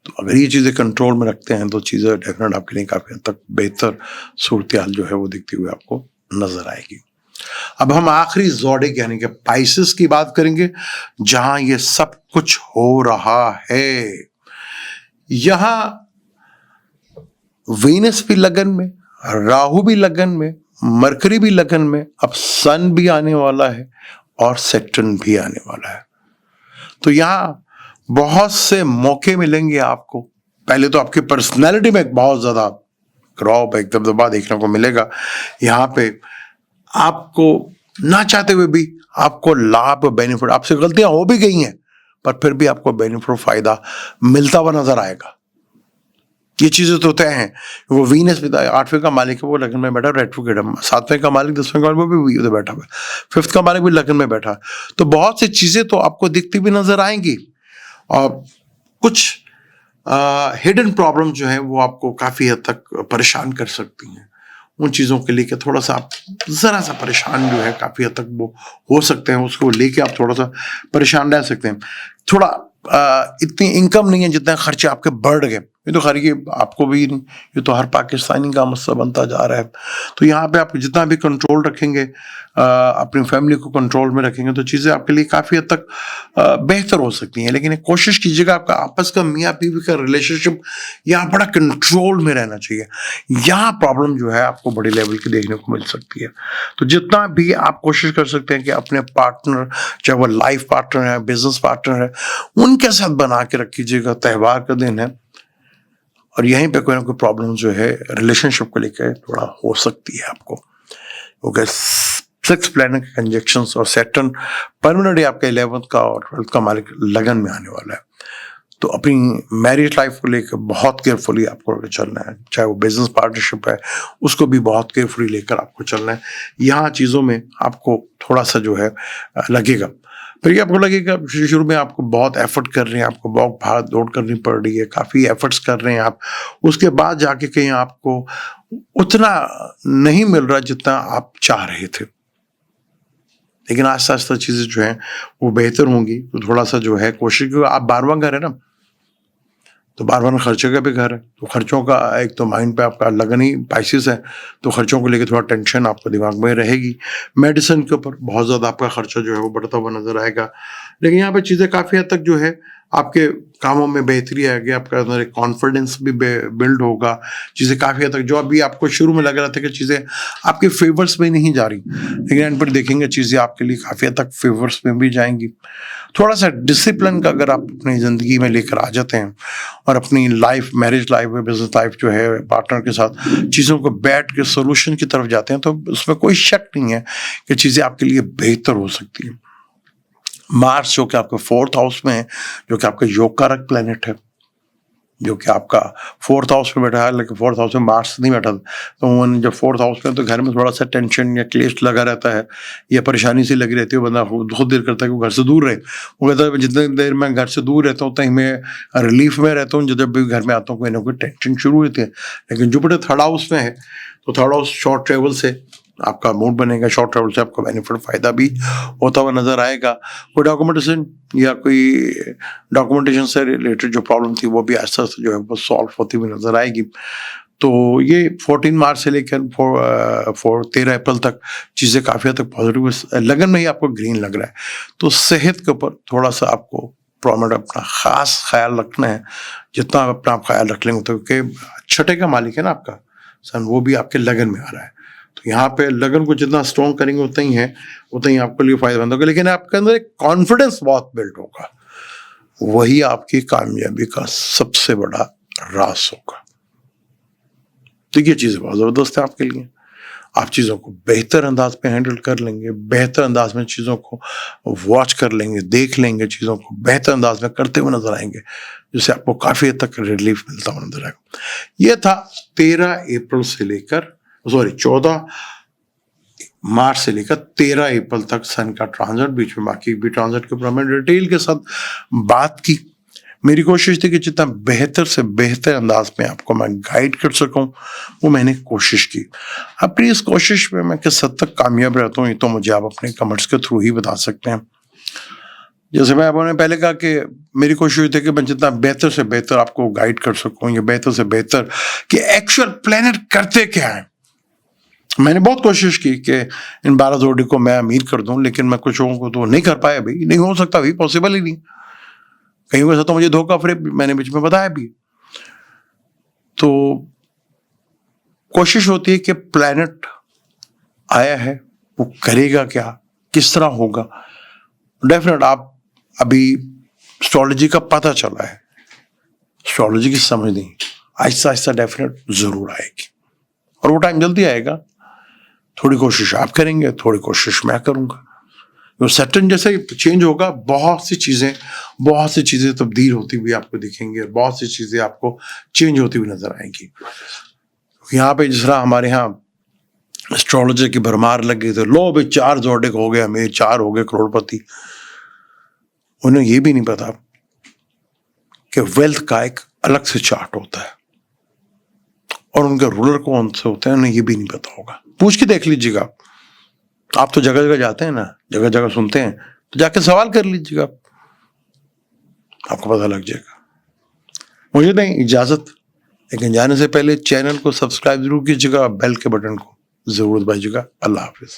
तो अगर ये चीज़ें कंट्रोल में रखते हैं तो चीज़ें डेफिनेट आपके लिए काफ़ी हद तक बेहतर सूरत हाल जो है वो दिखती हुई आपको नजर आएगी। अब हम आखिरी ज़ोडिक यानी कि पाइसेस की बात करेंगे, जहां ये सब कुछ हो रहा है। यहां वीनस भी लगन में, राहु भी लगन में, मरकरी भी लगन में, अब सन भी आने वाला है और सैटर्न भी आने वाला है। तो यहां बहुत से मौके मिलेंगे आपको। पहले तो आपकी पर्सनैलिटी में एक बहुत ज्यादा क्रॉप एक दबदबा देखने को मिलेगा। यहाँ पे आपको ना चाहते हुए भी आपको लाभ, बेनिफिट, आपसे गलतियां हो भी गई हैं पर फिर भी आपको बेनिफिट, फायदा मिलता हुआ नजर आएगा। ये चीजें तो तय हैं। वो वीनस भी 8वें का मालिक है, वो लगन में बैठा, रेट्रोग्रेड। 7वें का मालिक 10वें का मालिक वो भी उधर बैठा हुआ है, 5th का मालिक भी लगन में बैठा। तो बहुत सी चीजें तो आपको दिखती भी नजर आएंगी और कुछ हिडन प्रॉब्लम जो है वो आपको काफी हद तक परेशान कर सकती हैं। उन चीज़ों के लेके थोड़ा सा आप ज़रा सा परेशान जो है काफ़ी हद तक वो हो सकते हैं, उसको लेके आप थोड़ा सा परेशान रह सकते हैं। थोड़ा इतनी इनकम नहीं है जितना खर्चे आपके बढ़ गए। ये तो खैर ये आपको भी नहीं, ये तो हर पाकिस्तानी का मसला बनता जा रहा है। तो यहाँ पे आप जितना भी कंट्रोल रखेंगे, अपनी फैमिली को कंट्रोल में रखेंगे, तो चीज़ें आपके लिए काफ़ी हद तक बेहतर हो सकती हैं। लेकिन कोशिश कीजिएगा आपका आपस का मियाँ बीवी का रिलेशनशिप यहाँ बड़ा कंट्रोल में रहना चाहिए। यहाँ प्रॉब्लम जो है आपको बड़े लेवल की देखने को मिल सकती है। तो जितना भी आप कोशिश कर सकते हैं कि अपने पार्टनर, चाहे वो लाइफ पार्टनर है, बिजनेस पार्टनर है, उनके साथ बना के रखिएगा। त्यौहार का दिन है और यहीं पे कोई ना कोई प्रॉब्लम जो है रिलेशनशिप को लेकर थोड़ा हो सकती है आपको, क्योंकि 6 प्लैनेट के कंजक्शंस और सैटर्न परमानेंटली आपका 11th का और 12th का मालिक लगन में आने वाला है। तो अपनी मैरिज लाइफ को लेकर बहुत केयरफुली आपको चलना है। चाहे वो बिजनेस पार्टनरशिप है, उसको भी बहुत केयरफुली लेकर आपको चलना है। यहाँ चीज़ों में आपको थोड़ा सा जो है लगेगा, फिर ये आपको लगेगा शुरू में आपको बहुत एफर्ट कर रहे हैं, आपको बहुत भाग दौड़ करनी पड़ रही है, काफ़ी एफर्ट्स कर रहे हैं आप, उसके बाद जाके कहीं आपको उतना नहीं मिल रहा जितना आप चाह रहे थे। लेकिन आस्ता आस्ता चीज़ें जो हैं वो बेहतर होंगी। तो थोड़ा सा जो है कोशिश, क्योंकि आप बारवां घर है ना, तो बार-बार खर्चे का भी घर है, तो खर्चों का एक तो माइंड पे आपका लगन ही पाइसेस है, तो खर्चों को लेके थोड़ा टेंशन आपको दिमाग में रहेगी। मेडिसिन के ऊपर बहुत ज़्यादा आपका खर्चा जो है वो बढ़ता हुआ नज़र आएगा। लेकिन यहाँ पे चीज़ें काफ़ी हद तक जो है आपके कामों में बेहतरी आएगी, आपका अंदर एक कॉन्फिडेंस भी बिल्ड होगा। चीज़ें काफ़ी हद तक जो अभी आपको शुरू में लग रहा था कि चीज़ें आपके फेवर्स में नहीं जा रही, लेकिन एंड पर देखेंगे चीज़ें आपके लिए काफ़ी हद तक फेवर्स में भी जाएंगी। थोड़ा सा डिसिप्लिन का अगर आप अपनी ज़िंदगी में लेकर आ जाते हैं और अपनी लाइफ, मैरिज लाइफ में, बिजनेस लाइफ जो है पार्टनर के साथ चीज़ों को बैठ के सोल्यूशन की तरफ जाते हैं, तो उसमें कोई शक नहीं है कि चीज़ें आपके लिए बेहतर हो सकती हैं। मार्स जो कि आपके 4th हाउस में है, जो कि आपका योग कारक प्लेनेट है, जो कि आपका 4th हाउस में बैठा है, लेकिन 4th हाउस में मार्स नहीं बैठा, तो जब 4th हाउस में, तो घर में थोड़ा सा टेंशन या क्लेश लगा रहता है, या परेशानी सी लगी रहती है। बंदा बहुत देर करता है कि वो घर से दूर रहे। वो कहता है जितनी देर मैं घर से दूर रहता हूँ उतना ही मैं रिलीफ में रहता हूँ, जब भी घर में आता हूँ कोई ना कोई टेंशन शुरू होती है। लेकिन जुपिटर 3rd हाउस में है, तो 3rd हाउस शॉर्ट ट्रेवल से आपका मूड बनेगा, शॉर्ट ट्रेवल से आपको बेनिफिट फ़ायदा भी होता हुआ नज़र आएगा। कोई डॉक्यूमेंटेशन या कोई डॉक्यूमेंटेशन से रिलेटेड जो प्रॉब्लम थी वो भी आस्ते आस्ते जो है वो सॉल्व होती हुई नज़र आएगी। तो ये 14 मार्च से लेकर 13 अप्रैल तक चीज़ें काफ़ी हद तक पॉजिटिव, लगन में ही आपको ग्रीन लग रहा है। तो सेहत के ऊपर थोड़ा सा आपको प्रॉब्लम, अपना ख़ास ख्याल रखना है। जितना अपना आप ख्याल रख लेंगे, तो क्योंकि छठे का मालिक है ना आपका सन, वो भी आपके लगन में आ रहा है। तो यहाँ पे लगन को जितना स्ट्रॉन्ग करेंगे उतना ही है, उतना ही आपके लिए फायदेमंद होगा। लेकिन आपके अंदर एक कॉन्फिडेंस बहुत बिल्ड होगा, वही आपकी कामयाबी का सबसे बड़ा राज होगा। तो ये चीज़ें बहुत ज़बरदस्त है आपके लिए। आप चीज़ों को बेहतर अंदाज में हैंडल कर लेंगे, बेहतर अंदाज में चीज़ों को वॉच कर लेंगे, देख लेंगे, चीज़ों को बेहतर अंदाज में करते हुए नजर आएंगे, जिससे आपको काफ़ी हद तक रिलीफ मिलता हुआ नजर आएगा। ये था 13 अप्रैल से लेकर 14 मार्च से लेकर 13 अप्रैल तक सन का ट्रांजिट। बीच में बाकी भी ट्रांजिट के ऊपर हमने डिटेल के साथ बात की। मेरी कोशिश थी कि जितना बेहतर से बेहतर अंदाज में आपको मैं गाइड कर सकूं, वो मैंने कोशिश की। अपनी इस कोशिश में मैं किस हद तक कामयाब रहता हूँ, ये तो मुझे आप अपने कमेंट्स के थ्रू ही बता सकते हैं। जैसे मैं आपने पहले कहा कि मेरी कोशिश थी कि मैं जितना बेहतर से बेहतर आपको गाइड कर सकूं, या बेहतर से बेहतर कि एक्चुअल प्लेनेट करते क्या है। मैंने बहुत कोशिश की कि इन 12 जोड़ी को मैं अमीर कर दूं, लेकिन मैं कुछ लोगों को तो नहीं कर पाया भी, नहीं हो सकता भी, पॉसिबल ही नहीं। कहीं वैसा तो मुझे धोखा फरेब मैंने बीच में बताया भी। तो कोशिश होती है कि प्लैनेट आया है, वो करेगा क्या, किस तरह होगा। डेफिनेट आप अभी एस्ट्रोलॉजी का पता चला है, एस्ट्रोलॉजी की समझ नहीं, आहिस्ता आहिस्ता डेफिनेट जरूर आएगी, और वो टाइम जल्दी आएगा। थोड़ी कोशिश आप करेंगे, थोड़ी कोशिश मैं करूंगा। तो सैटर्न जैसे चेंज होगा, बहुत सी चीज़ें तब्दील होती हुई आपको दिखेंगी, और बहुत सी चीज़ें आपको चेंज होती हुई नजर आएंगी। यहाँ पे जिस तरह हमारे यहाँ एस्ट्रोलॉजी की भरमार लग गई, तो लो भाई 4 जोड़े हो गए, हमें 4 हो गए करोड़पति। उन्हें ये भी नहीं पता कि वेल्थ का एक अलग से चार्ट होता है, और उनके रूलर कौन से होते हैं उन्हें ये भी नहीं पता होगा। पूछ के देख लीजिएगा, आप तो जगह जगह जाते हैं ना, जगह जगह सुनते हैं, तो जाके सवाल कर लीजिएगा, आपको पता लग जाएगा। मुझे नहीं इजाजत, लेकिन जाने से पहले चैनल को सब्सक्राइब जरूर कीजिएगा, बेल के बटन को जरूर दबाइएगा। अल्लाह हाफिज।